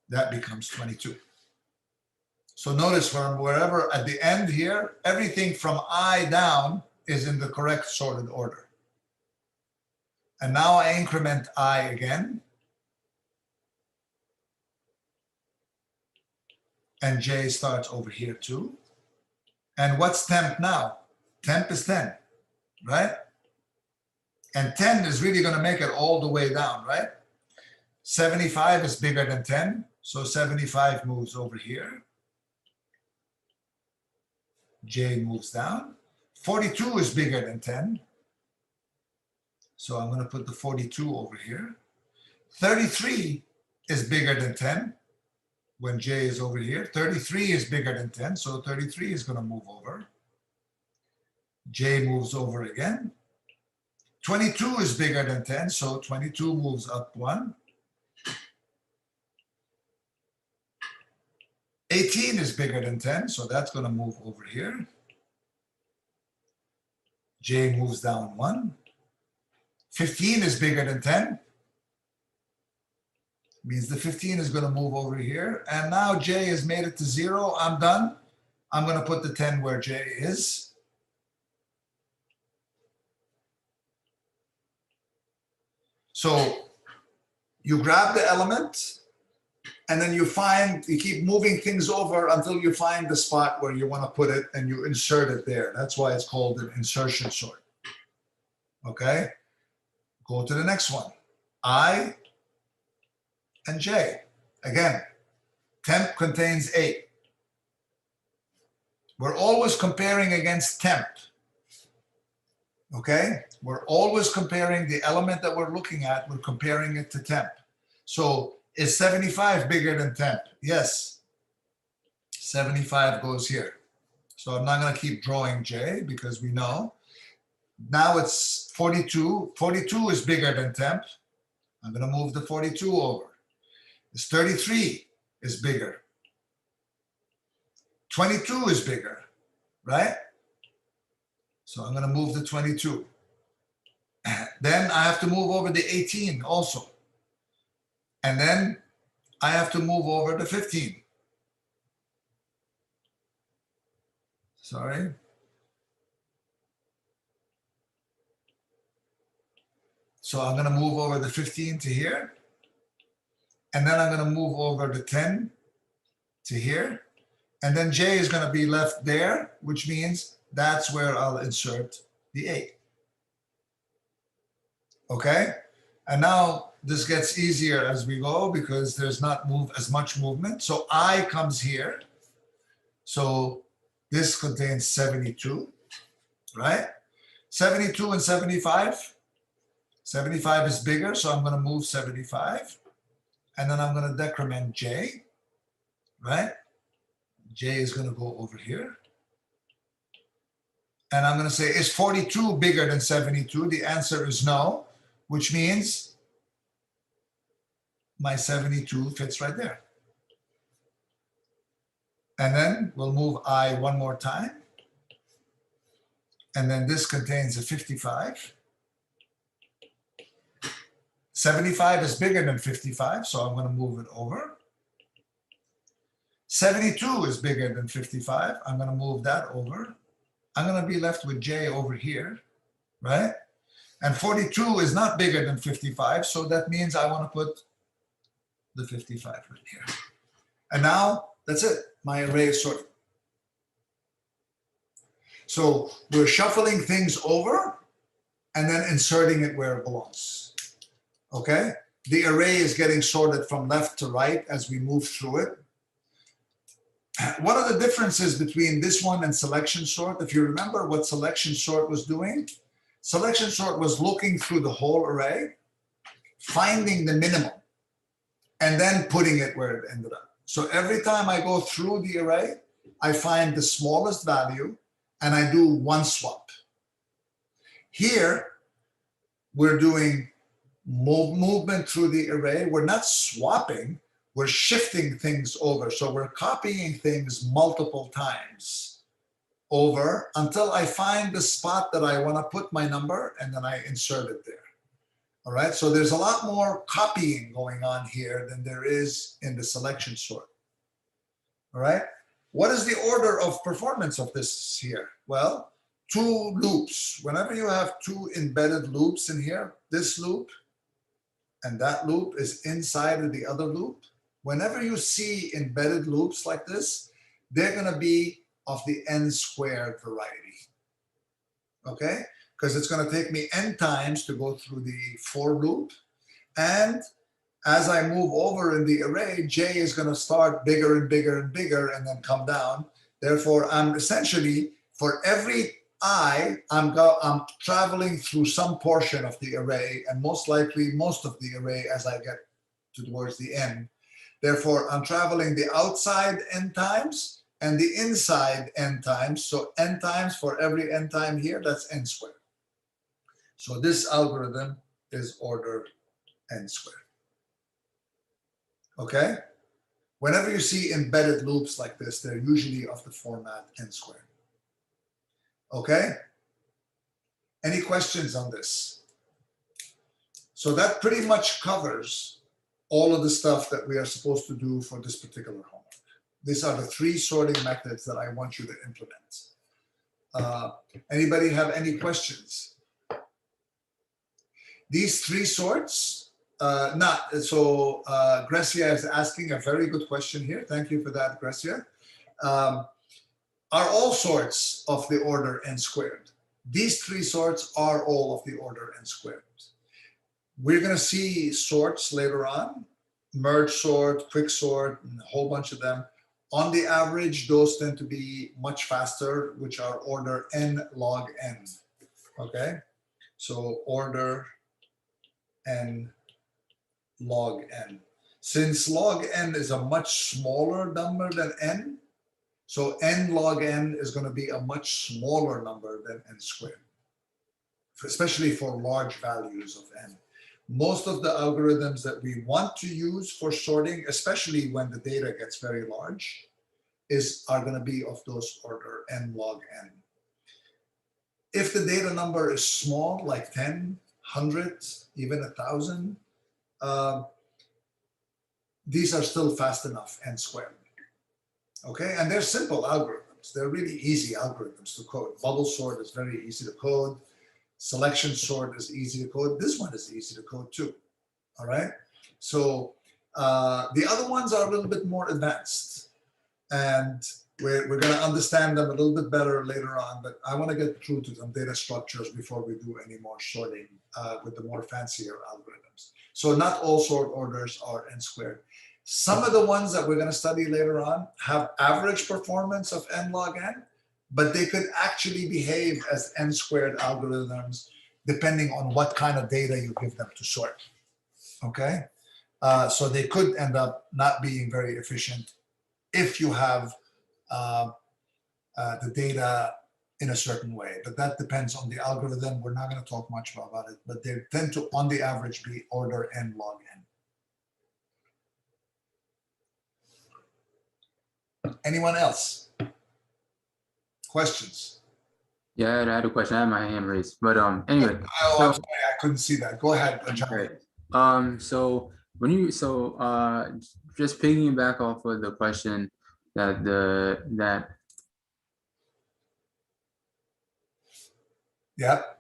That becomes 22. So notice from wherever at the end here, everything from I down is in the correct sorted order. And now I increment I again. And J starts over here too. And what's temp now? Temp is 10, right? And 10 is really going to make it all the way down, right? 75 is bigger than 10. So 75 moves over here. J moves down. 42 is bigger than 10. So I'm going to put the 42 over here. 33 is bigger than 10 when J is over here. 33 is bigger than 10, so 33 is going to move over. J moves over again. 22 is bigger than 10, so 22 moves up 1. 18 is bigger than 10, so that's going to move over here. J moves down 1. 15 is bigger than 10. Means the 15 is going to move over here. And now J has made it to 0. I'm done. I'm going to put the 10 where J is. So you grab the element and then you keep moving things over until you find the spot where you want to put it and you insert it there. That's why it's called an insertion sort. Okay, go to the next one. I and J. Again, temp contains 8. We're always comparing against temp. Okay, we're always comparing the element that we're looking at, we're comparing it to temp. So is 75 bigger than temp? Yes. 75 goes here. So I'm not going to keep drawing J because we know. Now it's 42. 42 is bigger than temp. I'm going to move the 42 over. It's 33 is bigger. 22 is bigger, right? So I'm going to move the 22. Then I have to move over the 18 also. And then I have to move over the 15. Sorry. So I'm going to move over the 15 to here. And then I'm going to move over the 10 to here. And then J is going to be left there, which means that's where I'll insert the 8. Okay? And now this gets easier as we go because there's not as much movement. So I comes here. So this contains 72, right? 72 and 75. 75 is bigger, so I'm going to move 75. And then I'm going to decrement J, right? J is going to go over here. And I'm going to say, is 42 bigger than 72? The answer is no, which means my 72 fits right there. And then we'll move I one more time. And then this contains a 55. 75 is bigger than 55, so I'm going to move it over. 72 is bigger than 55. I'm going to move that over. I'm going to be left with J over here, right? And 42 is not bigger than 55, so that means I want to put the 55 right here. And now that's it. My array is sorted. So we're shuffling things over and then inserting it where it belongs. Okay? The array is getting sorted from left to right as we move through it. What are the differences between this one and selection sort? If you remember what selection sort was doing, selection sort was looking through the whole array, finding the minimum, and then putting it where it ended up. So every time I go through the array, I find the smallest value and I do one swap. Here, we're doing movement through the array. We're not swapping, we're shifting things over. So we're copying things multiple times over until I find the spot that I want to put my number and then I insert it there. All right, so there's a lot more copying going on here than there is in the selection sort. All right, what is the order of performance of this here? Well, 2 loops. Whenever you have 2 embedded loops in here, this loop and that loop is inside of the other loop. Whenever you see embedded loops like this, they're going to be of the n squared variety. Okay? Because it's going to take me n times to go through the for loop. And as I move over in the array, J is going to start bigger and bigger and bigger and then come down. Therefore, I'm essentially, for every I'm traveling through some portion of the array, and most likely most of the array as I get towards the end. Therefore, I'm traveling the outside n times and the inside n times. So n times for every n time here, that's n squared. So this algorithm is order n squared. Okay? Whenever you see embedded loops like this, they're usually of the format n squared. Okay? Any questions on this? So that pretty much covers all of the stuff that we are supposed to do for this particular homework. These are the 3 sorting methods that I want you to implement. Anybody have any questions? These 3 sorts, not so. Grecia is asking a very good question here. Thank you for that, Grecia. Are all sorts of the order n squared? These three sorts are all of the order n squared. We're going to see sorts later on, merge sort, quick sort, and a whole bunch of them. On the average, those tend to be much faster, which are order n log n. Okay, so order n log n. Since log n is a much smaller number than n, so n log n is going to be a much smaller number than n squared, especially for large values of n. Most of the algorithms that we want to use for sorting, especially when the data gets very large, are going to be of those order n log n. If the data number is small, like 10, 100, even 1,000, these are still fast enough, n squared. Okay, and they're simple algorithms. They're really easy algorithms to code. Bubble sort is very easy to code. Selection sort is easy to code. This one is easy to code too. All right. So the other ones are a little bit more advanced, and we're going to understand them a little bit better later on. But I want to get through to some data structures before we do any more sorting with the more fancier algorithms. So not all sort orders are n squared. Some of the ones that we're going to study later on have average performance of n log n, but they could actually behave as n squared algorithms depending on what kind of data you give them to sort. Okay, so they could end up not being very efficient if you have the data in a certain way, but that depends on the algorithm. We're not going to talk much about it, but they tend to, on the average, be order n log n. Anyone else? Questions? Yeah, I had a question. I had my hand raised, but anyway. Oh, so, I'm sorry, I couldn't see that. Go ahead, John. Right. So when you just piggyback off of the question that Yep.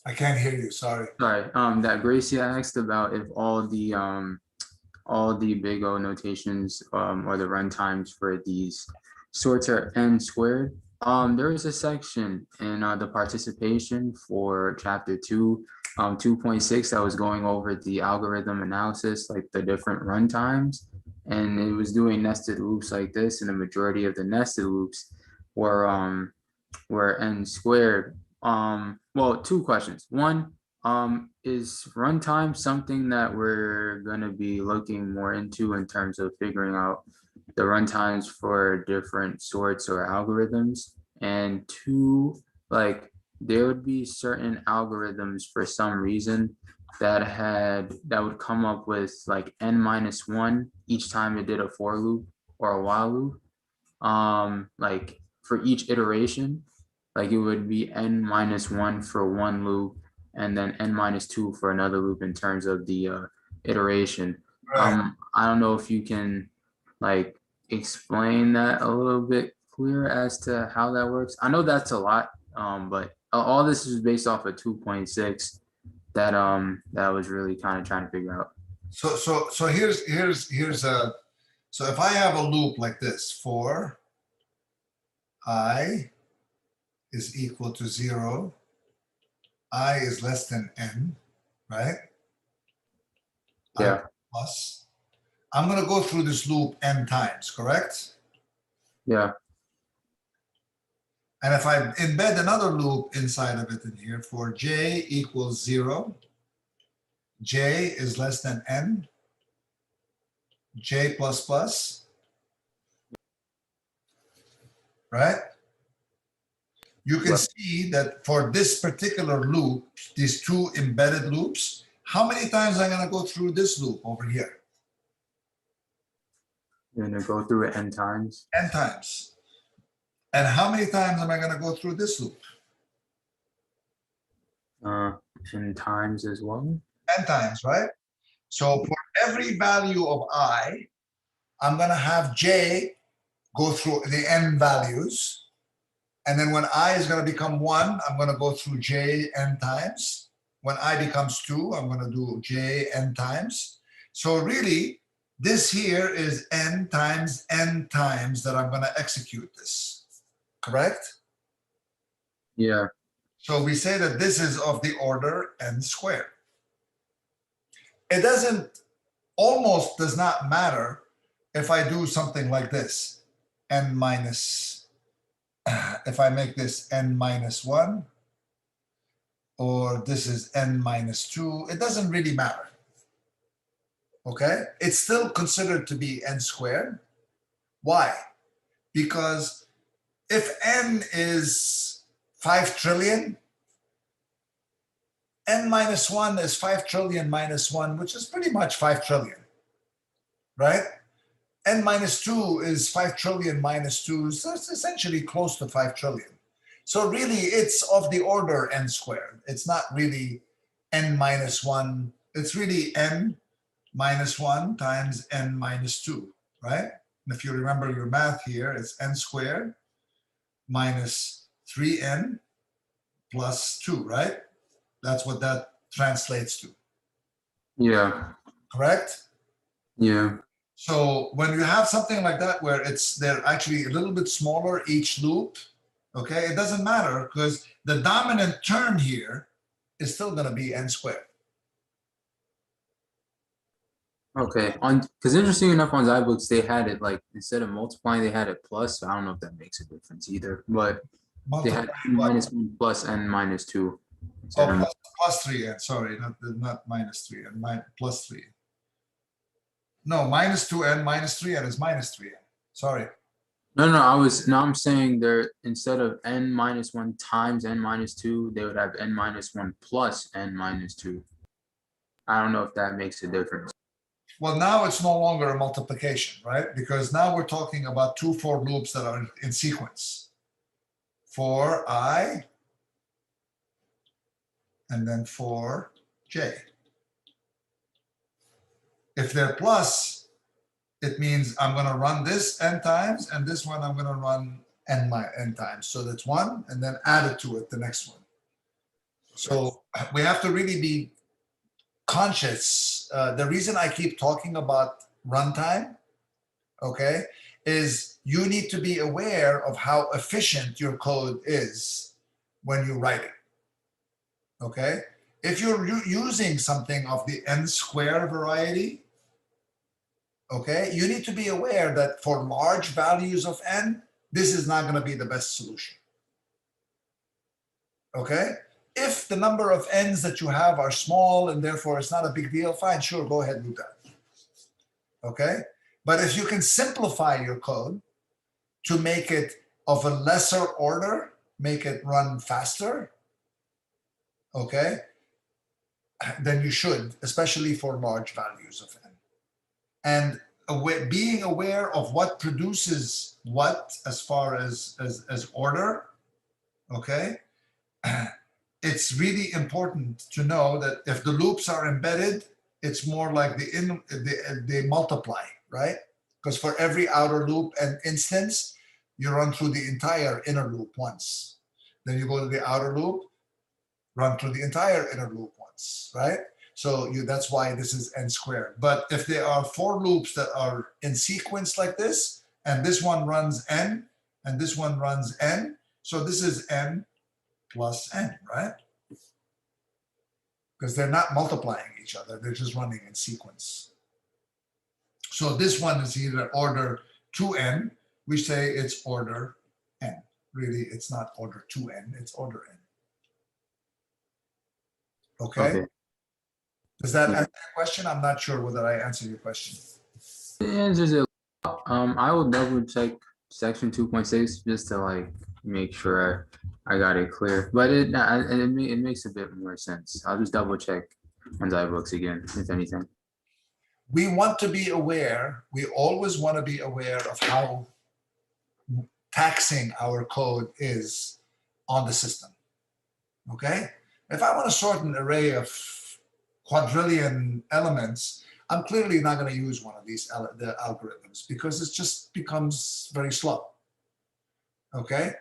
I can't hear you. Sorry. that Gracia asked about if all the big O notations or the runtimes for these sorts are n squared. There is a section in the participation for chapter 2, 2.6 that was going over the algorithm analysis, like the different runtimes, and it was doing nested loops like this, and the majority of the nested loops were n squared. Well, two questions. One, is runtime something that we're going to be looking more into in terms of figuring out the runtimes for different sorts or algorithms? And two, like there would be certain algorithms for some reason that would come up with like n-1 each time it did a for loop or a while loop, like for each iteration, like it would be n-1 for one loop and then n-2 for another loop in terms of the iteration. Right. I don't know if you can like explain that a little bit clearer as to how that works. I know that's a lot, but all this is based off of 2.6 that that was really kind of trying to figure out. So here's a, so if I have a loop like this for I is equal to 0, I is less than n, right? Yeah. I plus. I'm going to go through this loop n times, correct? Yeah. And if I embed another loop inside of it in here for j equals 0, j is less than n, j plus plus, right? You can see that for this particular loop, these two embedded loops, how many times I'm going to go through this loop over here? You're going to go through it n times. N times. And how many times am I going to go through this loop? N times as well. N times, right? So for every value of I, I'm going to have j go through the n values. And then when I is going to become 1, I'm going to go through j n times. When I becomes 2, I'm going to do j n times. So really, this here is n times that I'm going to execute this. Correct? Yeah. So we say that this is of the order n squared. It doesn't, almost does not matter if I do something like this, n minus, if I make this n minus 1, or this is n minus 2, it doesn't really matter. Okay? It's still considered to be n squared. Why? Because if n is 5 trillion, n minus 1 is 5 trillion minus 1, which is pretty much 5 trillion, right? N minus 2 is 5 trillion minus 2, so it's essentially close to 5 trillion. So really, it's of the order n squared. It's not really n minus 1. It's really n minus 1 times n minus 2, right? And if you remember your math here, it's n squared minus 3n plus 2, right? That's what that translates to. Yeah. Correct? Yeah. So when you have something like that where they're actually a little bit smaller each loop, okay, it doesn't matter because the dominant term here is still going to be n squared. Okay. Because interesting enough, on Zybooks, they had it like instead of multiplying, they had it plus. So I don't know if that makes a difference either. But they had n minus 1 plus n minus 2. Oh, plus 3n. Sorry, not minus 3n, plus 3. No, minus 2n minus 3n is minus 3n. Sorry. No, I'm saying there, instead of n minus 1 times n minus 2, they would have n minus 1 plus n minus 2. I don't know if that makes a difference. Well, now it's no longer a multiplication, right? Because now we're talking about 2 for loops that are in sequence. For I, and then for j. If they're plus, it means I'm going to run this n times, and this one I'm going to run n times. So that's 1, and then add it to it, the next one. So we have to really be conscious. The reason I keep talking about runtime, okay, is you need to be aware of how efficient your code is when you write it. Okay, if you're using something of the n square variety, okay, you need to be aware that for large values of n, this is not going to be the best solution. Okay, if the number of n's that you have are small and therefore it's not a big deal, fine, sure, go ahead and do that. Okay, but if you can simplify your code to make it of a lesser order, make it run faster, okay, then you should, especially for large values of n. And being aware of what produces what as far as order, okay, it's really important to know that if the loops are embedded, it's more like they multiply, right? Because for every outer loop and instance, you run through the entire inner loop once. Then you go to the outer loop, run through the entire inner loop once, right? So that's why this is n squared. But if there are 4 loops that are in sequence like this, and this one runs n, and this one runs n, so this is n plus n, right? Because they're not multiplying each other, they're just running in sequence. So this one is either order 2n, we say it's order n. Really, it's not order 2n, it's order n. Okay? Does that answer your question? I'm not sure whether I answered your question. It answers it. I will double check section 2.6 just to like make sure I got it clear. But it makes a bit more sense. I'll just double check on Zybooks again, if anything. We want to be aware, we always want to be aware of how taxing our code is on the system. Okay? If I want to sort an array of quadrillion elements, I'm clearly not going to use one of these the algorithms because it just becomes very slow. Okay?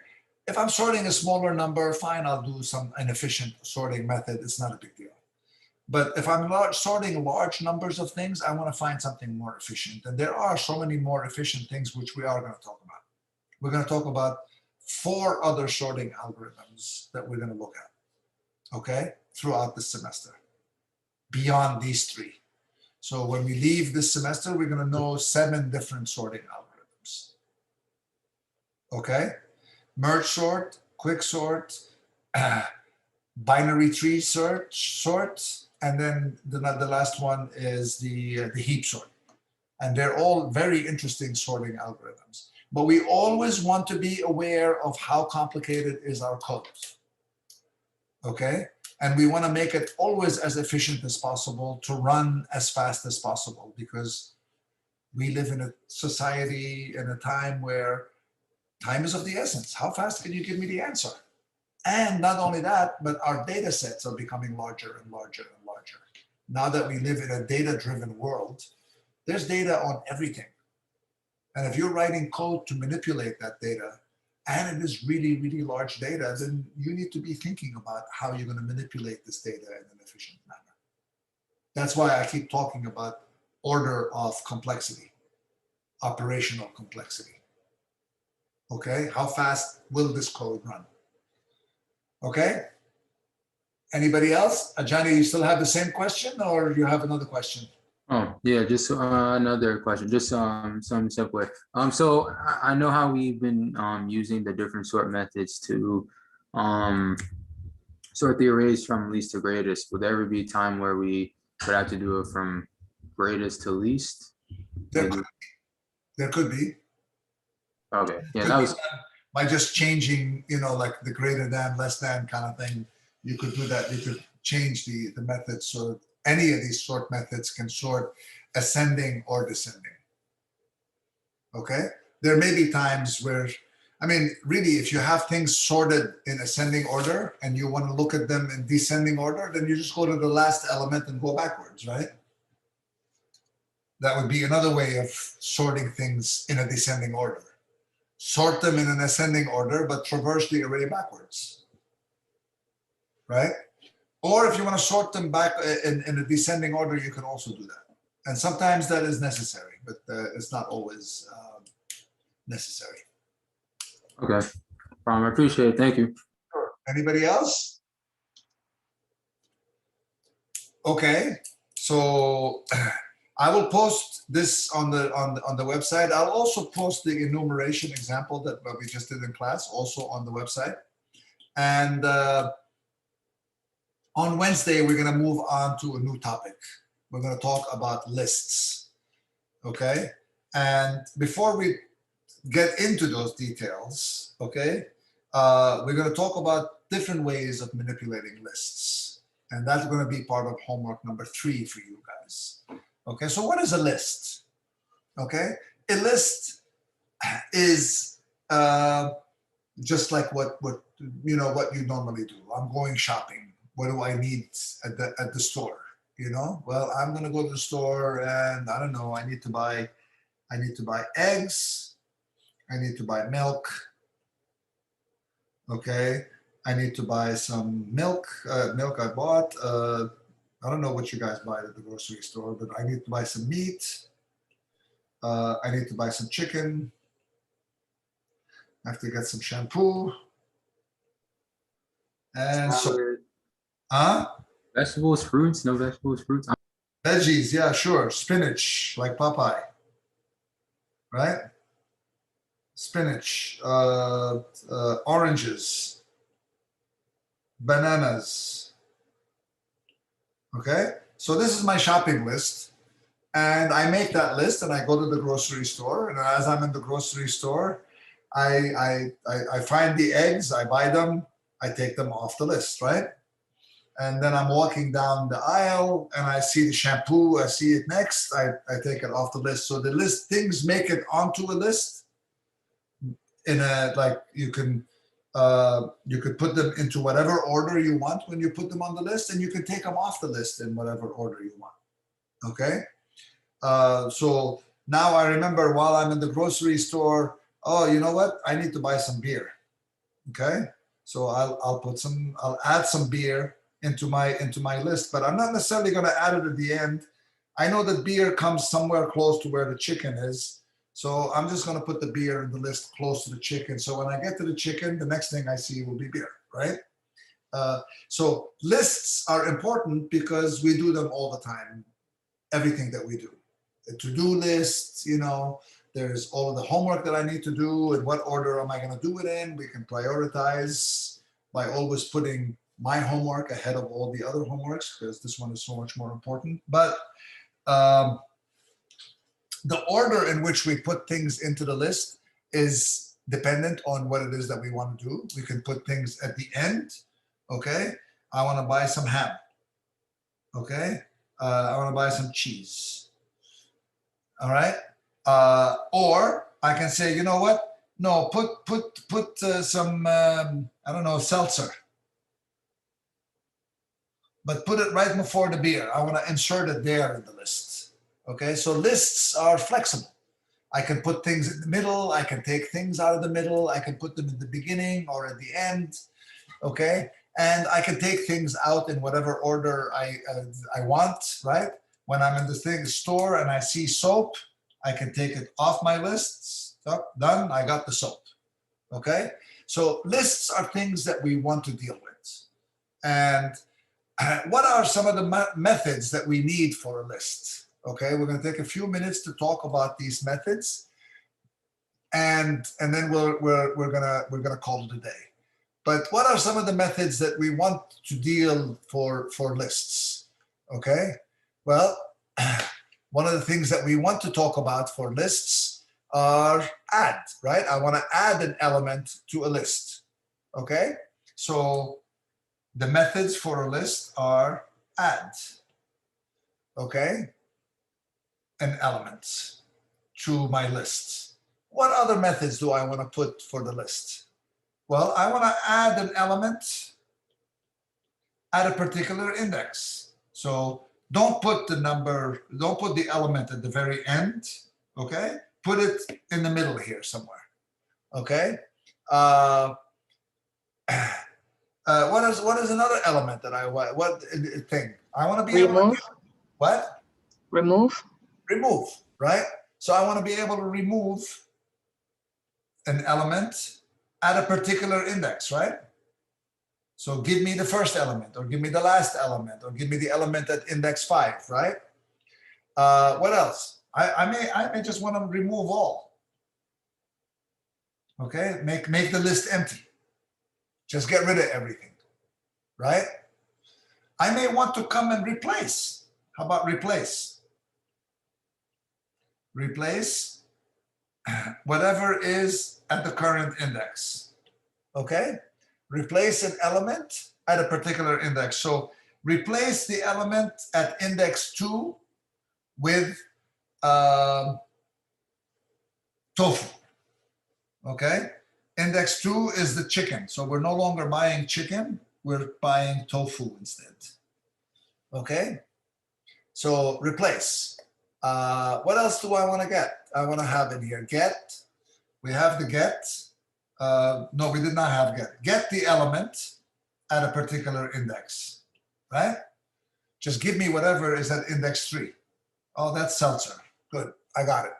If I'm sorting a smaller number, fine, I'll do some inefficient sorting method. It's not a big deal. But if I'm sorting large numbers of things, I want to find something more efficient. And there are so many more efficient things which we are going to talk about. We're going to talk about 4 other sorting algorithms that we're going to look at, okay, throughout the semester, beyond these 3. So when we leave this semester, we're going to know 7 different sorting algorithms, okay? Merge sort, quick sort, binary tree sort, and then the last one is the heap sort. And they're all very interesting sorting algorithms. But we always want to be aware of how complicated is our code, okay? And we want to make it always as efficient as possible to run as fast as possible, because we live in a society in a time where time is of the essence. How fast can you give me the answer? And not only that, but our data sets are becoming larger and larger and larger. Now that we live in a data-driven world, there's data on everything. And if you're writing code to manipulate that data, and it is really, really large data, then you need to be thinking about how you're going to manipulate this data in an efficient manner. That's why I keep talking about order of complexity, operational complexity. Okay, how fast will this code run? Okay, anybody else? Ajani, you still have the same question, or you have another question? Oh, yeah, just another question, just some simpler. So I know how we've been using the different sort methods to sort the arrays from least to greatest. Would there ever be a time where we would have to do it from greatest to least? There could be. Okay, yeah, Could that be was, done by just changing, you know, like the greater than, less than kind of thing. You could do that. You could change the method so any of these sort methods can sort ascending or descending. Okay, there may be times where, I mean, really, if you have things sorted in ascending order and you want to look at them in descending order, then you just go to the last element and go backwards, right? That would be another way of sorting things in a descending order. Sort them in an ascending order, but traverse the array backwards, right? Or if you want to sort them back in a descending order, you can also do that. And sometimes that is necessary, but it's not always necessary. okay. I appreciate it. Thank you. Sure. Anybody else? Okay, so I will post this on the website. I'll also post the enumeration example that we just did in class also on the website. And on Wednesday, we're going to move on to a new topic. We're going to talk about lists, okay? And before we get into those details, okay, we're going to talk about different ways of manipulating lists. And that's going to be part of homework number 3 for you guys. Okay, so what is a list? Okay, a list is just like what you know what you normally do. I'm going shopping. What do I need at the store? You know, well, I'm gonna go to the store and I don't know. I need to buy eggs. I need to buy milk. Okay, I need to buy some milk. Milk I bought. I don't know what you guys buy at the grocery store, but I need to buy some meat. I need to buy some chicken. I have to get some shampoo. And so, Vegetables, fruits, no vegetables, fruits. Veggies, yeah, sure. Spinach, like Popeye, right? Spinach, oranges, bananas. Okay, so this is my shopping list. And I make that list and I go to the grocery store. And as I'm in the grocery store, I find the eggs, I buy them, I take them off the list, right? And then I'm walking down the aisle and I see the shampoo, I see it next, I take it off the list. So the list, things make it onto a list in a, like you could put them into whatever order you want when you put them on the list, and you can take them off the list in whatever order you want, okay? So now I remember while I'm in the grocery store, oh, you know what? I need to buy some beer. Okay. So I'll add some beer into my list, but I'm not necessarily going to add it at the end. I know that beer comes somewhere close to where the chicken is. So I'm just going to put the beer in the list close to the chicken. So when I get to the chicken, the next thing I see will be beer, right? So lists are important because we do them all the time, everything that we do. The to-do lists, you know, there's all of the homework that I need to do and what order am I going to do it in. We can prioritize by always putting my homework ahead of all the other homeworks because this one is so much more important. But the order in which we put things into the list is dependent on what it is that we want to do. We can put things at the end. Okay, I want to buy some ham. Okay, I want to buy some cheese. All right, or I can say, you know what? No, put some I don't know, seltzer, but put it right before the beer. I want to insert it there in the list. Okay, so lists are flexible. I can put things in the middle. I can take things out of the middle. I can put them in the beginning or at the end. Okay, and I can take things out in whatever order I want, right? When I'm in the store and I see soap, I can take it off my list. So, done, I got the soap, okay? So lists are things that we want to deal with. And what are some of the methods that we need for a list? Okay, we're gonna take a few minutes to talk about these methods and then we're gonna call it a day. But what are some of the methods that we want to deal for lists? Okay, well, one of the things that we want to talk about for lists are add, right? I want to add an element to a list. Okay, so the methods for a list are add, okay, an element to my list. What other methods do I want to put for the list? Well, I want to add an element at a particular index. So don't put the element at the very end, okay? Put it in the middle here somewhere, okay? What is another element that I want? What thing? I want to be able to, what? Remove, right? So I want to be able to remove an element at a particular index, right? So give me the first element, or give me the last element, or give me the element at index 5, right? What else? I may just want to remove all. Okay, make the list empty. Just get rid of everything, right? I may want to come and replace. How about replace? Replace whatever is at the current index, okay? Replace an element at a particular index. So replace the element at index 2 with tofu, okay? Index 2 is the chicken. So we're no longer buying chicken, we're buying tofu instead, okay? So replace. What else do I want to get? I want to have in here get. We have the get. No, we did not have get. Get the element at a particular index, right? Just give me whatever is at index 3. Oh, that's seltzer. Good, I got it.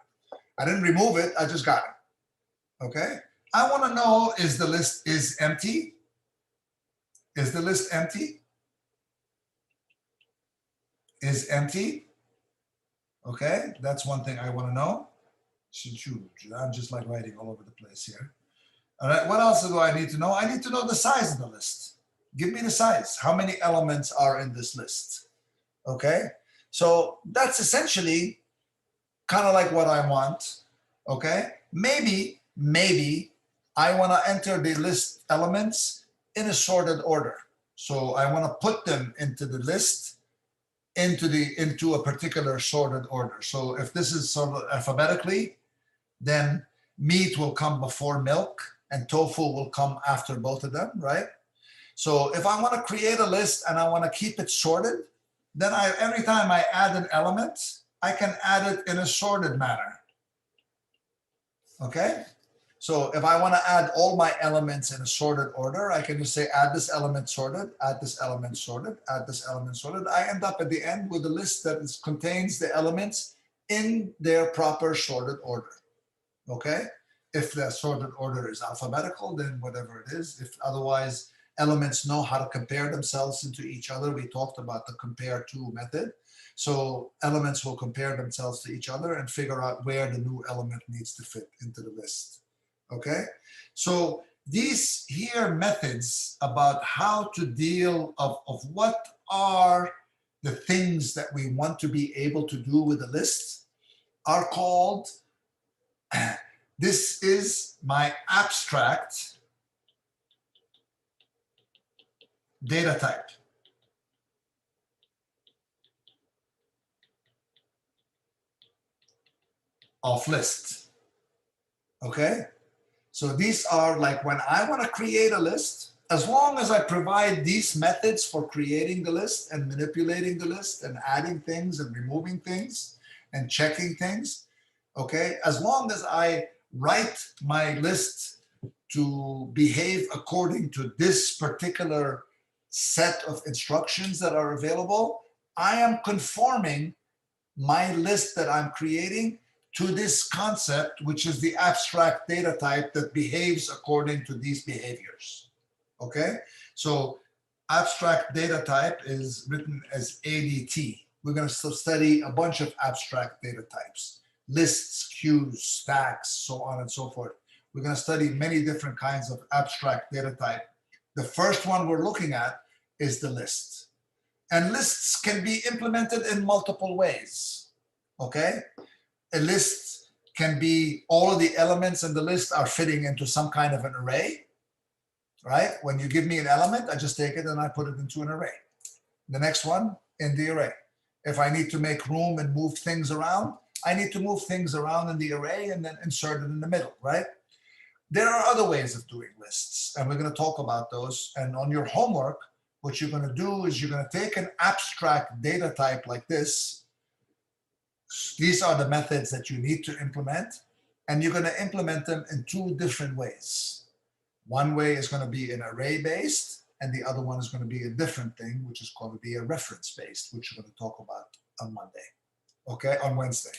I didn't remove it, I just got it, okay? I want to know, is the list empty? Is the list empty? Is empty? Okay, that's one thing I want to know. I'm just like writing all over the place here. All right, what else do I need to know? I need to know the size of the list. Give me the size. How many elements are in this list? Okay, so that's essentially kind of like what I want. Okay, maybe I want to enter the list elements in a sorted order. So I want to put them into the list into a particular sorted order. So if this is sort of alphabetically, then meat will come before milk and tofu will come after both of them, right? So if I want to create a list and I want to keep it sorted, then every time I add an element, I can add it in a sorted manner. Okay? So if I want to add all my elements in a sorted order, I can just say add this element sorted, add this element sorted, add this element sorted. I end up at the end with a list that contains the elements in their proper sorted order. Okay? If the sorted order is alphabetical, then whatever it is. If otherwise, elements know how to compare themselves into each other. We talked about the compare to method. So elements will compare themselves to each other and figure out where the new element needs to fit into the list. Okay, so these here methods about how to deal of what are the things that we want to be able to do with a list are called, this is my abstract data type. Of list. Okay, so these are like when I want to create a list, as long as I provide these methods for creating the list and manipulating the list and adding things and removing things and checking things, okay, as long as I write my list to behave according to this particular set of instructions that are available, I am conforming my list that I'm creating to this concept, which is the abstract data type that behaves according to these behaviors. Okay, so abstract data type is written as ADT. We're going to study a bunch of abstract data types: lists, queues, stacks, so on and so forth. We're going to study many different kinds of abstract data type. The first one we're looking at is the list. And lists can be implemented in multiple ways. Okay, a list can be all of the elements in the list are fitting into some kind of an array, right? When you give me an element, I just take it and I put it into an array. The next one in the array. If I need to make room and move things around, I need to move things around in the array and then insert it in the middle, right? There are other ways of doing lists, and we're going to talk about those. And on your homework, what you're going to do is you're going to take an abstract data type like this. These are the methods that you need to implement, and you're going to implement them in two different ways. One way is going to be an array-based, and the other one is going to be a different thing, which is going to be a reference-based, which we're going to talk about on Monday, okay, on Wednesday.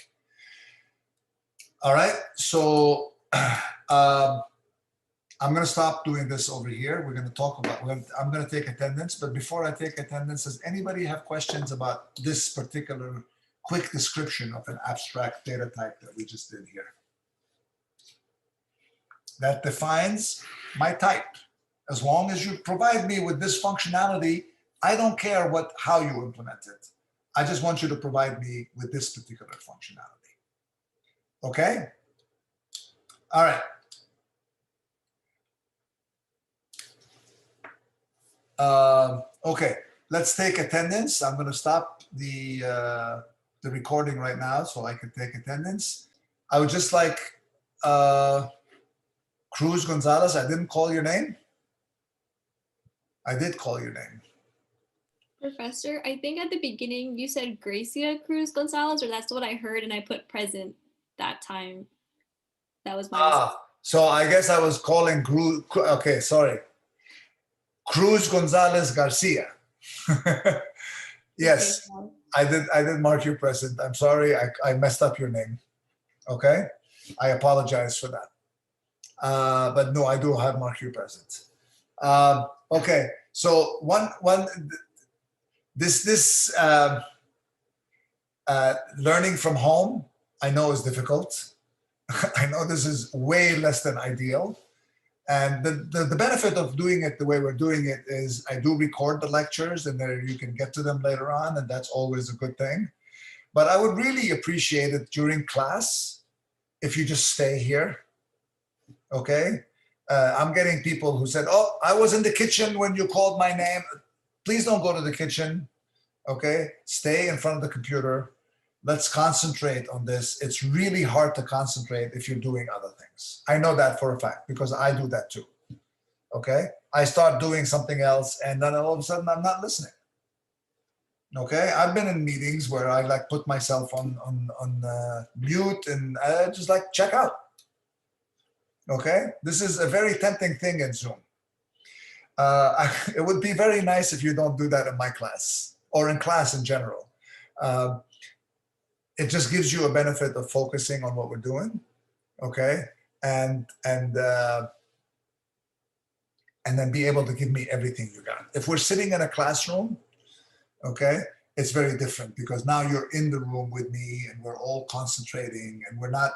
All right, so I'm going to stop doing this over here. We're going to talk about, I'm going to take attendance, but before I take attendance, does anybody have questions about this particular quick description of an abstract data type that we just did here? That defines my type. As long as you provide me with this functionality, I don't care how you implement it. I just want you to provide me with this particular functionality. Okay? All right. Okay, let's take attendance. I'm going to stop the recording right now so I can take attendance. I would just like Cruz Gonzalez. I didn't call your name. I did call your name. Professor, I think at the beginning you said Gracia Cruz Gonzalez, or that's what I heard, and I put present that time. That was my mistake. So I guess I was calling Cruz. Okay, sorry. Cruz Gonzalez Garcia. Yes, Okay. I did mark you present. I'm sorry, I messed up your name. Okay, I apologize for that. But no, I do have marked you present. Okay, so this learning from home, I know is difficult. I know this is way less than ideal. And the benefit of doing it the way we're doing it is I do record the lectures and then you can get to them later on, and that's always a good thing. But I would really appreciate it during class if you just stay here, okay? I'm getting people who said, oh, I was in the kitchen when you called my name. Please don't go to the kitchen, okay? Stay in front of the computer. Let's concentrate on this. It's really hard to concentrate if you're doing other things. I know that for a fact because I do that too, okay? I start doing something else and then all of a sudden I'm not listening, okay? I've been in meetings where I like put myself on mute and I just like check out. Okay, this is a very tempting thing in Zoom. It would be very nice if you don't do that in my class or in class in general. It just gives you a benefit of focusing on what we're doing, okay, and then be able to give me everything you got. If we're sitting in a classroom, okay, it's very different because now you're in the room with me and we're all concentrating and we're not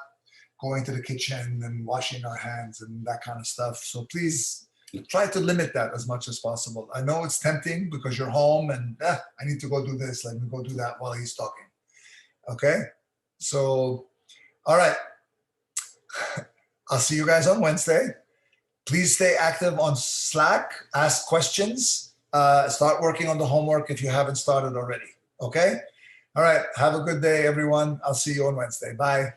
going to the kitchen and washing our hands and that kind of stuff. So please try to limit that as much as possible. I know it's tempting because you're home and I need to go do this. Let me go do that while he's talking. Okay, so, all right. I'll see you guys on Wednesday. Please stay active on Slack, ask questions, start working on the homework if you haven't started already, okay? All right, have a good day, everyone. I'll see you on Wednesday. Bye.